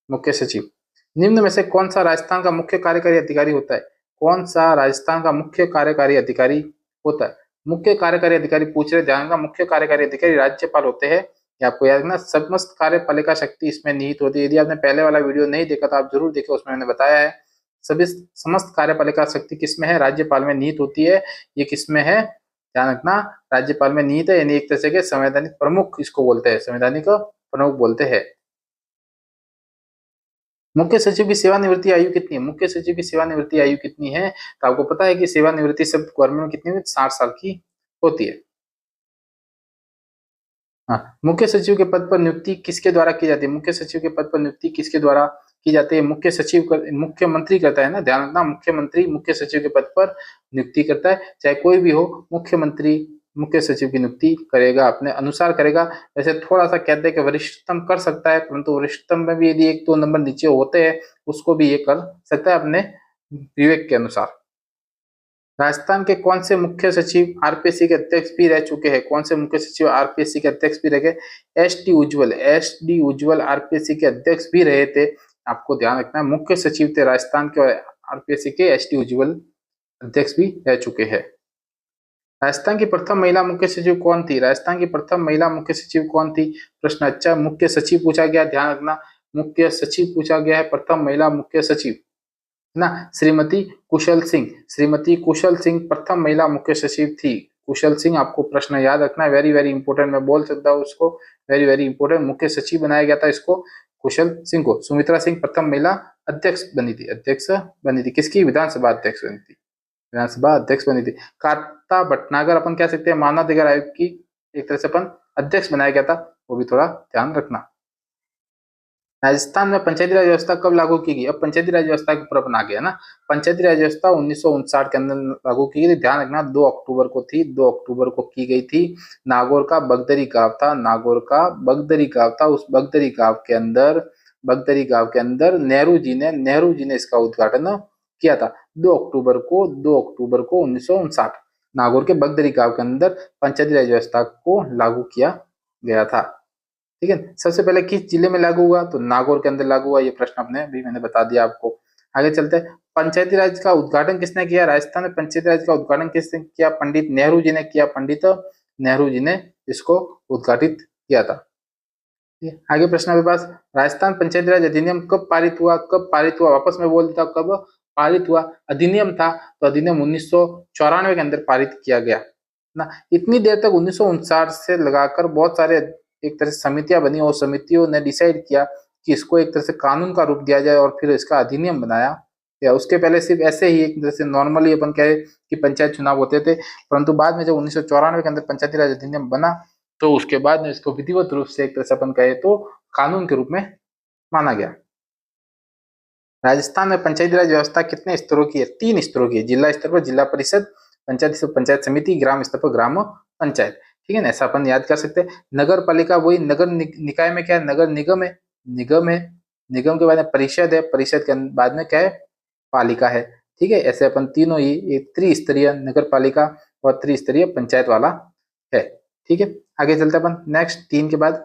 मुख्य सचिव। निम्न में से कौन सा राजस्थान का मुख्य कार्यकारी अधिकारी होता है? कौन सा राजस्थान का मुख्य कार्यकारी अधिकारी होता है? मुख्य कार्यकारी अधिकारी पूछ रहे, ध्यान रखना, मुख्य कार्यकारी अधिकारी राज्यपाल होते हैं, ये आपको याद रखना। समस्त कार्यपालिका शक्ति इसमें निहित होती है। यदि आपने पहले वाला वीडियो नहीं देखा तो आप जरूर देखें, उसमें मैंने बताया है सभी समस्त कार्यपालिका शक्ति किसमें है? राज्यपाल में निहित होती है। ये किसमें है? ध्यान रखना, राज्यपाल में निहित है, यानी एक तरह से संवैधानिक प्रमुख इसको बोलते हैं, संवैधानिक प्रमुख बोलते हैं। मुख्य सचिव की सेवानिवृत्ति आयु कितनी है? मुख्य सचिव की सेवानिवृत्ति आयु कितनी है? तो आपको पता है कि सेवानिवृत्ति सब गवर्नमेंट में कितनी है? 60 साल की होती है। हाँ, मुख्य सचिव के पद पर नियुक्ति किसके द्वारा की जाती है? मुख्य सचिव के पद पर नियुक्ति किसके द्वारा की जाती है? मुख्य सचिव मुख्यमंत्री करता है ना, ध्यान रखना, मुख्यमंत्री मुख्य सचिव के पद पर नियुक्ति करता है। चाहे कोई भी हो, मुख्यमंत्री मुख्य सचिव की नियुक्ति करेगा, अपने अनुसार करेगा। वैसे थोड़ा सा कहते हैं कि वरिष्ठतम कर सकता है, परंतु वरिष्ठतम में भी यदि 1-2 नंबर नीचे होते हैं उसको भी ये कर सकता है अपने विवेक के अनुसार। राजस्थान के कौन से मुख्य सचिव आरपीएससी के अध्यक्ष भी रह चुके हैं? कौन से मुख्य सचिव आरपीएससी के अध्यक्ष भी रहे? एस डी उज्ज्वल आरपीएससी के अध्यक्ष भी रहे थे। आपको ध्यान रखना है, मुख्य सचिव थे राजस्थान के, आरपीएससी के एस डी उज्ज्वल अध्यक्ष भी रह चुके हैं। राजस्थान की प्रथम महिला मुख्य सचिव कौन थी? राजस्थान की प्रथम महिला मुख्य सचिव कौन थी? प्रश्न अच्छा, मुख्य सचिव पूछा गया, ध्यान रखना, मुख्य सचिव पूछा गया है, प्रथम महिला मुख्य सचिव ना, श्रीमती कुशल सिंह। श्रीमती कुशल सिंह प्रथम महिला मुख्य सचिव थी। कुशल सिंह, आपको प्रश्न याद रखना है, वेरी वेरी इंपोर्टेंट, मैं बोल सकता हूँ उसको, वेरी वेरी इंपोर्टेंट। मुख्य सचिव बनाया गया था इसको, कुशल सिंह को। सुमित्रा सिंह प्रथम महिला अध्यक्ष बनी थी, अध्यक्ष बनी थी, किसकी? विधानसभा अध्यक्ष बनी थी, विधानसभा अध्यक्ष बनी थी। कांता भटनागर अपन कह सकते हैं मानवाधिकार आयोग की एक तरह से अपन अध्यक्ष बनाया गया था, वो भी थोड़ा ध्यान रखना। राजस्थान में पंचायती राज व्यवस्था कब लागू की गई? अब पंचायती राज व्यवस्था के ऊपर अपन आ गया ना। पंचायती राज व्यवस्था 1959 के अंदर लागू की गई थी, ध्यान रखना, 2 अक्टूबर को थी, 2 अक्टूबर को की गई थी। नागौर का बगदरी गांव था, नागौर का बगदरी गांव था, उस बगदरी गांव के अंदर नेहरू जी ने इसका उद्घाटन किया था। 2 अक्टूबर को 1959 नागौर के बगदरी गांव के अंदर पंचायती राज व्यवस्था को लागू किया गया था। ठीक है, सबसे पहले किस जिले में लागू हुआ? तो नागौर के अंदर लागू हुआ। ये प्रश्न आपने भी मैंने बता दिया आपको। आगे चलते हैं, पंचायती राज का उद्घाटन किसने किया? राजस्थान में पंचायती राज का उद्घाटन किसने किया? पंडित नेहरू जी ने किया। पंडित नेहरू जी ने इसको उद्घाटित किया था। आगे प्रश्न आपके पास, राजस्थान पंचायती राज अधिनियम कब पारित हुआ? कब पारित हुआ? वापस मैं बोल देता हूँ कब पारित हुआ। अधिनियम था तो अधिनियम 1994 के अंदर पारित किया गया ना। इतनी देर तक 1959 से लगाकर बहुत सारे एक तरह से समितियां बनी और समितियों ने डिसाइड किया कि इसको एक तरह से कानून का रूप दिया जाए और फिर इसका अधिनियम बनाया। या उसके पहले सिर्फ ऐसे ही एक तरह से नॉर्मली अपन कहे कि पंचायत चुनाव होते थे, परंतु बाद में जब 1994 के अंदर पंचायती राज अधिनियम बना तो उसके बाद में इसको विधिवत रूप से एक तरह से अपन कहे तो कानून के रूप में माना गया। राजस्थान में पंचायती राज व्यवस्था कितने स्तरों की है? 3 स्तरों की है। जिला स्तर पर जिला परिषद, पंचायत समिति, ग्राम स्तर पर ग्राम पंचायत। ठीक है ना, ऐसा अपन याद कर सकते हैं। नगर पालिका वही नगर निकाय में क्या है? नगर निगम है। निगम है, निगम के बाद में परिषद है, परिषद के बाद में क्या है? पालिका है। ठीक है, ऐसे अपन तीनों ही एक त्रिस्तरीय नगर पालिका और त्रिस्तरीय पंचायत वाला है। ठीक है, आगे चलते अपन नेक्स्ट 3 के बाद,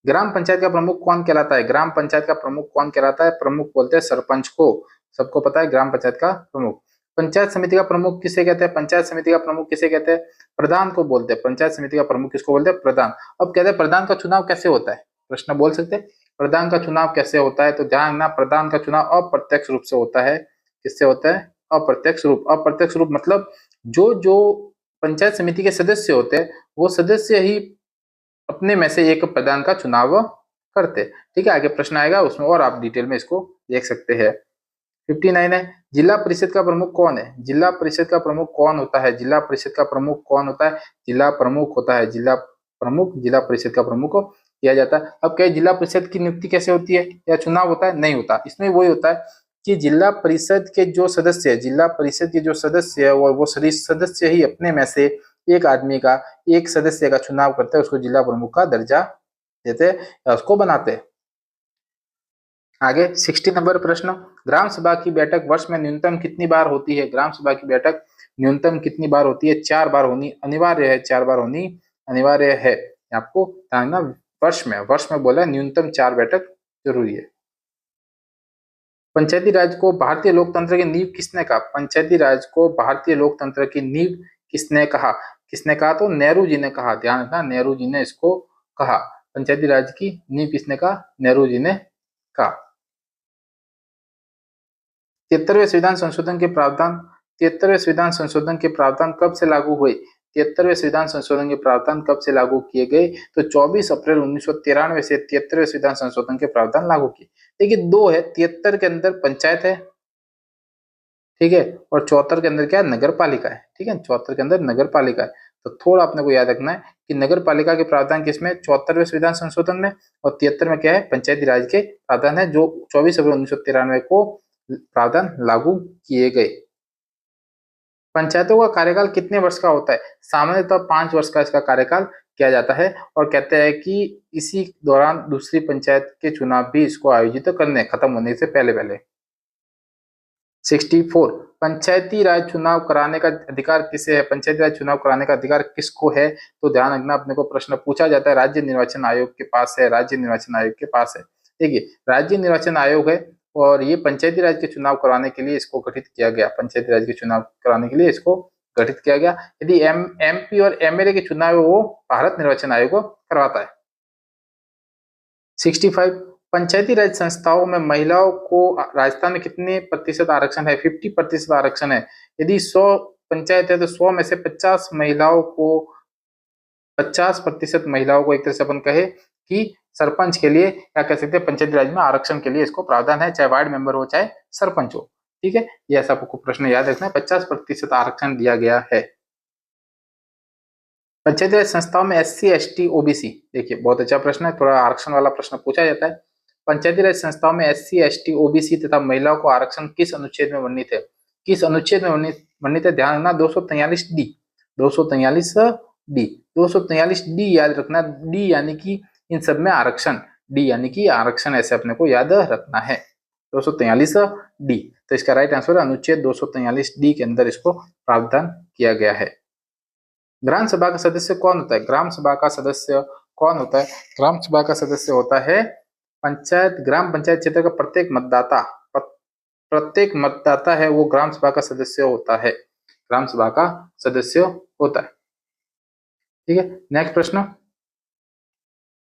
ग्राम पंचायत का प्रमुख कौन कहलाता है? ग्राम पंचायत का प्रमुख कौन कहलाता है? प्रमुख बोलते हैं सरपंच को। सबको पता है ग्राम पंचायत का प्रमुख। पंचायत समिति का प्रमुख किसे कहते हैं? पंचायत समिति का प्रमुख किसे कहते हैं? प्रधान को बोलते हैं। पंचायत समिति का प्रमुख किसको बोलते हैं? प्रधान। अब कहते हैं प्रधान का चुनाव कैसे होता है? प्रश्न बोल सकते हैं प्रधान का चुनाव कैसे होता है? तो ध्यान रखना, प्रधान का चुनाव अप्रत्यक्ष रूप से होता है। किससे होता है? अप्रत्यक्ष रूप। अप्रत्यक्ष रूप मतलब जो जो पंचायत समिति के सदस्य होते हैं वो सदस्य ही अपने में से एक प्रधान का चुनाव करते। ठीक है, आगे प्रश्न आएगा उसमें और आप डिटेल में इसको देख सकते हैं। 59 है, जिला परिषद का प्रमुख कौन है? जिला परिषद का प्रमुख कौन होता है? जिला परिषद का प्रमुख कौन होता है? जिला प्रमुख होता है। जिला प्रमुख जिला परिषद का प्रमुख किया जाता है। अब क्या जिला परिषद की नियुक्ति कैसे होती है या चुनाव होता है? नहीं होता। इसमें वही होता है कि जिला परिषद के जो सदस्य है, जिला परिषद के जो सदस्य है वो सदस्य ही अपने में से एक आदमी का, एक सदस्य का चुनाव करते हैं, उसको जिला प्रमुख का दर्जा देते हैं या उसको बनाते हैं। आगे 60 नंबर प्रश्न, ग्राम सभा की बैठक वर्ष में न्यूनतम कितनी बार होती है? ग्राम सभा की बैठक न्यूनतम कितनी बार होती है? 4 बार होनी अनिवार्य है। 4 बार होनी अनिवार्य है। आपको ध्यान रखना, वर्ष में बोला न्यूनतम 4 बैठक जरूरी है। पंचायती राज को भारतीय लोकतंत्र की नींव किसने कहा? पंचायती राज को भारतीय लोकतंत्र की नींव किसने कहा? किसने कहा? तो नेहरू जी ने कहा। ध्यान रखना, नेहरू जी ने इसको कहा। पंचायती राज की नींव किसने कहा? नेहरू जी ने कहा। 73वें संविधान संशोधन के प्रावधान 73वें संविधान संशोधन के प्रावधान कब से लागू हुए? 73वें संविधान संशोधन के प्रावधान कब से लागू किए गए? तो 24 अप्रैल 1993 से 73वें संविधान संशोधन के प्रावधान लागू किए। देखिए 2 है, 73 के अंदर पंचायत है, ठीक है, और 74 के अंदर क्या है? नगर पालिका है। ठीक है, 74 के अंदर नगर पालिका है। तो थोड़ा अपने को याद रखना है कि नगर पालिका के प्रावधान किसमें? 74वें संविधान संशोधन में, और 73 में क्या है? पंचायती राज के प्रावधान है जो 24 अप्रैल 1993 को प्रावधान लागू किए गए। पंचायतों का कार्यकाल कितने वर्ष का होता है? सामान्यतः 5 वर्ष का इसका कार्यकाल किया जाता है और कहते हैं कि इसी दौरान दूसरी पंचायत के चुनाव भी इसको आयोजित करने खत्म होने से पहले। 64, पंचायती राज चुनाव कराने का अधिकार किसे है? पंचायती राज चुनाव कराने का अधिकार किसको है? तो ध्यान रखना, अपने को प्रश्न पूछा जाता है, राज्य निर्वाचन आयोग के पास है। राज्य निर्वाचन आयोग के पास है। देखिए, राज्य निर्वाचन आयोग है और ये पंचायती राज के चुनाव कराने के लिए इसको गठित किया गया। पंचायती राज के चुनाव कराने के लिए इसको गठित किया गया। यदि एमपी और एमएलए के चुनाव वो भारत निर्वाचन आयोग करवाता है। 65, पंचायती राज संस्थाओं में महिलाओं को राजस्थान में कितने प्रतिशत आरक्षण है? 50% आरक्षण है। यदि 100 पंचायत है तो 100 में से 50 महिलाओं को 50% महिलाओं को एक तरह से अपन कहे कि सरपंच के लिए क्या कह सकते हैं, पंचायती राज में आरक्षण के लिए इसको प्रावधान है, चाहे वार्ड मेंबर हो चाहे सरपंच हो। ठीक है, ये ऐसा आपको प्रश्न याद रखना है, 50% आरक्षण दिया गया है। पंचायती राज संस्थाओं में एससी एसटी ओबीसी, देखिए बहुत अच्छा प्रश्न है, थोड़ा आरक्षण वाला प्रश्न पूछा जाता है। पंचायती राज संस्थाओं में एससी एसटी ओबीसी तथा महिलाओं को आरक्षण किस अनुच्छेद में वर्णित है? किस अनुच्छेद में वर्णित है? ध्यान रखना, 243 डी। 243 डी, 243 डी याद रखना। डी यानी कि इन सब में आरक्षण, डी यानी कि आरक्षण, ऐसे अपने को याद रखना है। 243 डी तो इसका राइट आंसर अनुच्छेद 243D के अंदर इसको प्रावधान किया गया है। ग्राम सभा का सदस्य कौन होता है? ग्राम सभा का सदस्य कौन होता है? ग्राम सभा का सदस्य होता है ग्राम पंचायत क्षेत्र का प्रत्येक मतदाता है वो ग्राम सभा का सदस्य होता है, ग्राम सभा का सदस्य होता है। ठीक है, नेक्स्ट प्रश्न,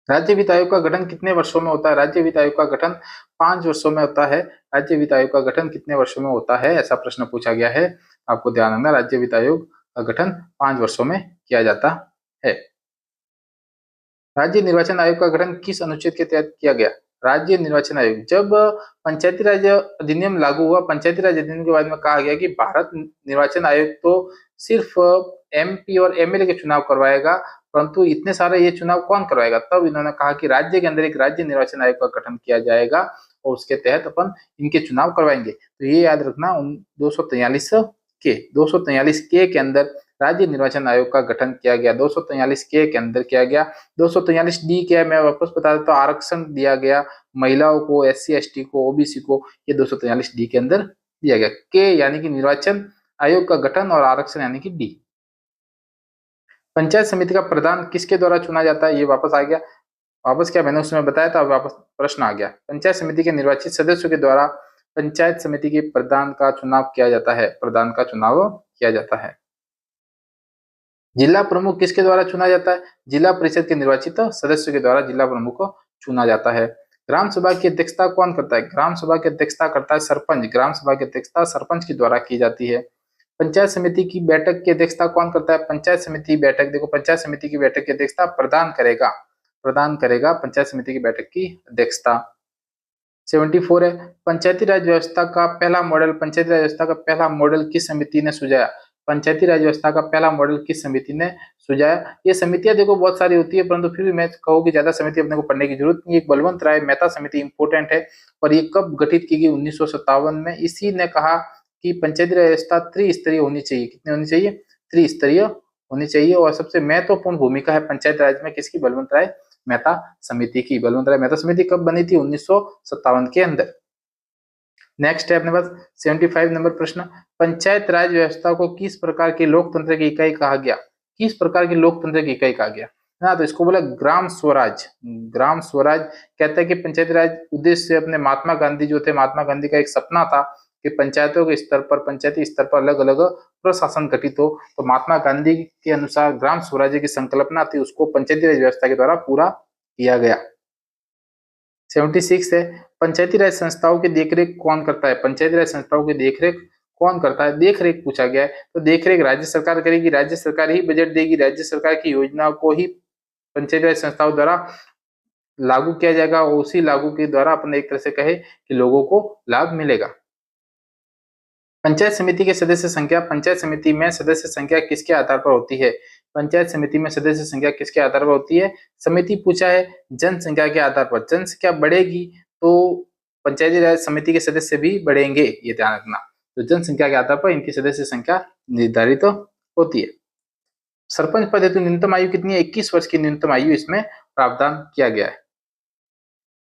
राज्य वित्त आयोग का गठन कितने वर्षों में होता है? राज्य वित्त आयोग का गठन 5 वर्षों में होता है। राज्य वित्त आयोग का गठन कितने वर्षों में होता है, ऐसा प्रश्न पूछा गया है। आपको ध्यान रखना, राज्य वित्त आयोग का गठन 5 वर्षों में किया जाता है। राज्य निर्वाचन आयोग का गठन किस अनुच्छेद के तहत किया गया? राज्य निर्वाचन आयोग, जब पंचायती राज अधिनियम लागू हुआ, पंचायती राज अधिनियम के बाद में कहा गया कि भारत निर्वाचन आयोग तो सिर्फ MP और MLA के चुनाव करवाएगा, परंतु इतने सारे ये चुनाव कौन करवाएगा? तब इन्होंने कहा कि राज्य के अंदर एक राज्य निर्वाचन आयोग का गठन किया जाएगा और उसके तहत अपन इनके चुनाव करवाएंगे। तो ये याद रखना, 243 के अंदर राज्य निर्वाचन आयोग का गठन किया गया। 243 के अंदर किया गया। 243D क्या है, मैं वापस बता देता हूँ, आरक्षण दिया गया महिलाओं को, SC ST को, OBC को, ये 243D के अंदर दिया गया। के यानी कि निर्वाचन आयोग का गठन और आरक्षण यानी कि D। पंचायत समिति का प्रधान किसके द्वारा चुना जाता है? ये वापस आ गया, वापस क्या मैंने उसमें बताया था, वापस प्रश्न आ गया। पंचायत समिति के निर्वाचित सदस्यों के द्वारा पंचायत समिति के प्रधान का चुनाव किया जाता है, प्रधान का चुनाव किया जाता है। जिला प्रमुख किसके द्वारा चुना जाता है? जिला परिषद के निर्वाचित सदस्यों के द्वारा जिला प्रमुख चुना जाता है। ग्राम सभा की अध्यक्षता कौन करता है? ग्राम सभा की अध्यक्षता करता है सरपंच। ग्राम सभा की अध्यक्षता सरपंच के द्वारा की जाती है। पंचायत समिति की बैठक की अध्यक्षता कौन करता है? पंचायत समिति बैठक, देखो पंचायत समिति की बैठक की अध्यक्षता प्रधान करेगा पंचायत समिति की बैठक की अध्यक्षता। 74 है, पंचायती राज व्यवस्था का पहला मॉडल, पंचायती राज व्यवस्था का पहला मॉडल किस समिति ने सुझाया? पंचायती राज व्यवस्था का पहला मॉडल किस समिति ने सुझाया? ये समितियां देखो बहुत सारी होती है, परंतु फिर भी मैं कहूँ कि ज्यादा समिति अपने को पढ़ने की जरूरत नहीं है। एक बलवंत राय मेहता समिति इंपोर्टेंट है, और ये कब गठित की गई? 1957 में। इसी ने कहा कि पंचायती राज व्यवस्था त्रिस्तरीय होनी चाहिए। कितनी होनी चाहिए? त्रिस्तरीय होनी चाहिए। और सबसे महत्वपूर्ण भूमिका है पंचायत राज में किसकी? बलवंत राय मेहता समिति की। बलवंत राय मेहता समिति कब बनी थी? 1957 के अंदर। नेक्स्ट है अपने पास 75 नंबर प्रश्न, पंचायत राज व्यवस्था को किस प्रकार की लोकतंत्र की इकाई कहा गया? किस प्रकार की लोकतंत्र की इकाई कहा गया? ना, तो इसको बोला ग्राम स्वराज। ग्राम स्वराज कहता है कि पंचायती राज उद्देश्य अपने महात्मा गांधी जो थे, महात्मा गांधी का एक सपना था कि पंचायतों के स्तर पर, पंचायती स्तर पर अलग अलग प्रशासन गठित हो। तो महात्मा गांधी के अनुसार ग्राम स्वराज्य की संकल्पना थी, उसको पंचायती राज व्यवस्था के द्वारा पूरा किया गया। 76 है, पंचायती राज संस्थाओं की देखरेख कौन करता है? पंचायती राज संस्थाओं की देखरेख कौन करता है? देखरेख पूछा गया है, तो देखरेख राज्य सरकार करेगी, राज्य सरकार ही बजट देगी, राज्य सरकार की योजना को ही पंचायती राज संस्थाओं द्वारा लागू किया जाएगा, और उसी लागू के द्वारा अपन एक तरह से कहे कि लोगों को लाभ मिलेगा। पंचायत समिति के सदस्य संख्या, पंचायत समिति में सदस्य संख्या किसके आधार पर होती है? पंचायत समिति में सदस्य संख्या किसके आधार पर होती है? समिति पूछा है जनसंख्या के आधार पर। जनसंख्या बढ़ेगी तो पंचायती राज समिति के सदस्य भी बढ़ेंगे, ये ध्यान रखना। तो जनसंख्या के आधार पर इनकी सदस्य संख्या निर्धारित होती है। सरपंच पद हेतु न्यूनतम आयु कितनी है? 21 वर्ष की न्यूनतम आयु इसमें प्रावधान किया गया है।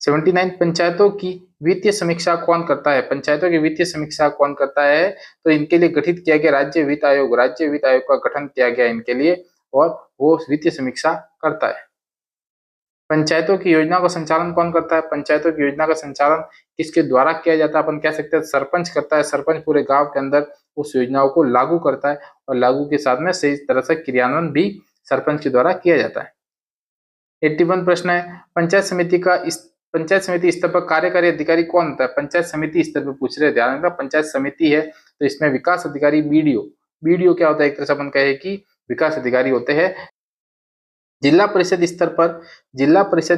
79, पंचायतों की वित्तीय समीक्षा कौन करता है? पंचायतों की वित्तीय समीक्षा कौन करता है? तो इनके लिए गठित किया गया राज्य वित्त आयोग। राज्य वित्त आयोग का गठन किया गया इनके लिए, और वो वित्तीय समीक्षा करता है। पंचायतों की योजना का संचालन कौन करता है? पंचायतों की योजना का संचालन किसके द्वारा किया जाता है? अपन कह सकते हैं सरपंच करता है। सरपंच पूरे गांव के अंदर उस योजनाओं को लागू करता है, और लागू के साथ में सही तरह से क्रियान्वयन भी सरपंच के द्वारा किया जाता है। 81 प्रश्न है, पंचायत समिति स्तर पर कार्यकारी अधिकारी कौन होता है? पंचायत समिति स्तर पर पूछ रहे, ध्यान रखना पंचायत समिति है तो इसमें विकास अधिकारी BDO क्या होता है? एक तरह से अपन कहे कि विकास अधिकारी होते हैं। जिला परिषद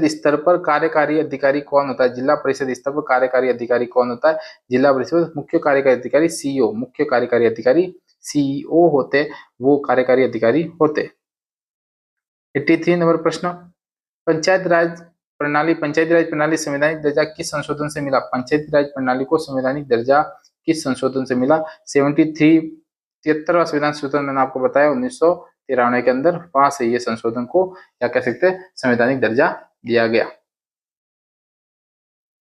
स्तर पर कार्यकारी अधिकारी कौन होता है? जिला परिषद स्तर पर कार्यकारी अधिकारी कौन होता है? जिला परिषद मुख्य कार्यकारी अधिकारी CEO, मुख्य कार्यकारी अधिकारी CEO होते, वो कार्यकारी अधिकारी होते। 83 नंबर प्रश्न, पंचायती राज प्रणाली संवैधानिक दर्जा किस संशोधन से मिला? पंचायती राज प्रणाली को संवैधानिक दर्जा किस संशोधन से मिला? 73वां संविधान संशोधन मैंने आपको बताया 1993 के अंदर, वहां से ये संशोधन को क्या कह सकते हैं? संवैधानिक दर्जा दिया गया।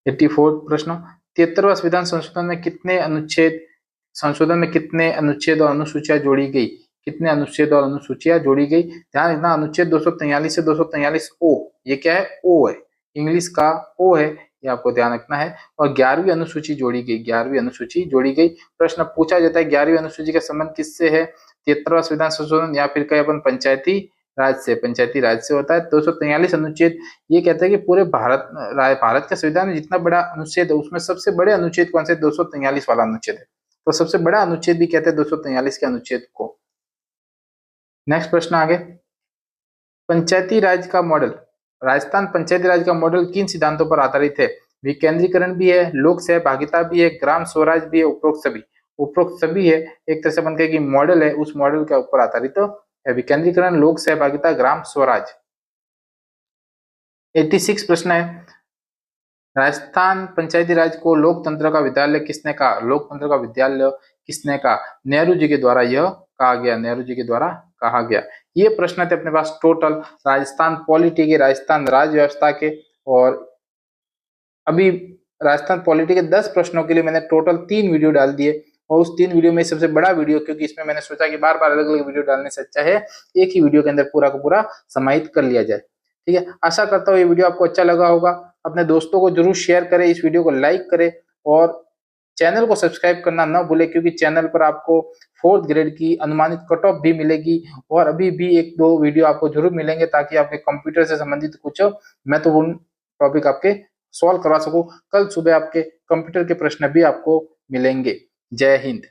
84 प्रश्न, 73वां संविधान संशोधन में कितने अनुच्छेद और अनुसूचियां जोड़ी गई? कितने अनुच्छेद और अनुसूचियां जोड़ी गई? ध्यान रखना, अनुच्छेद 243 से 243 ओ, ये क्या है? ओ है, इंग्लिश का ओ है, ये आपको ध्यान रखना है। और 11वीं अनुसूची जोड़ी गई, 11वीं अनुसूची जोड़ी गई। प्रश्न पूछा जाता है 11वीं अनुसूची का संबंध किससे है? 73वां संविधान संशोधन या फिर कहीं अपन पंचायती राज से होता है। 243 अनुच्छेद ये कहता है कि पूरे भारत के संविधान में जितना बड़ा अनुच्छेद है उसमें सबसे बड़े अनुच्छेद कौन से? 243 वाला अनुच्छेद है। तो सबसे बड़ा अनुच्छेद भी कहते हैं 243 के अनुच्छेद को। नेक्स्ट प्रश्न आगे, पंचायती राज का मॉडल, राजस्थान पंचायती राज का मॉडल किन सिद्धांतों पर आधारित है? विकेंद्रीकरण भी है, लोक सहभागिता भी है, ग्राम स्वराज भी है, उपरोक्त सभी है। एक तरह से अपन कहें कि मॉडल है, उस मॉडल के ऊपर आधारित है विकेंद्रीकरण, लोक सहभागिता, ग्राम स्वराज। 86 प्रश्न है, राजस्थान पंचायती राज को लोकतंत्र का विद्यालय किसने कहा? लोकतंत्र का विद्यालय किसने कहा? नेहरू जी के द्वारा यह कहा गया, नेहरू जी के द्वारा कहा गया। ये प्रश्न थे अपने पास टोटल राजस्थान पॉलिटी के, राजस्थान राज्य व्यवस्था के। और अभी राजस्थान पॉलिटी के 10 प्रश्नों के लिए मैंने टोटल 3 वीडियो डाल दिए, और उस 3 वीडियो में सबसे बड़ा वीडियो, क्योंकि इसमें मैंने सोचा कि बार बार अलग अलग वीडियो डालने से अच्छा है एक ही वीडियो के अंदर पूरा का पूरा समाहित कर लिया जाए। ठीक है, आशा करता हूँ ये वीडियो आपको अच्छा लगा होगा। अपने दोस्तों को जरूर शेयर करें, इस वीडियो को लाइक करें और चैनल को सब्सक्राइब करना न भूले, क्योंकि चैनल पर आपको 4th ग्रेड की अनुमानित कट ऑफ भी मिलेगी, और अभी भी 1-2 वीडियो आपको जरूर मिलेंगे ताकि आपके कंप्यूटर से संबंधित कुछ महत्वपूर्ण टॉपिक आपके सॉल्व करवा सकूं। कल सुबह आपके कंप्यूटर के प्रश्न भी आपको मिलेंगे। जय हिंद।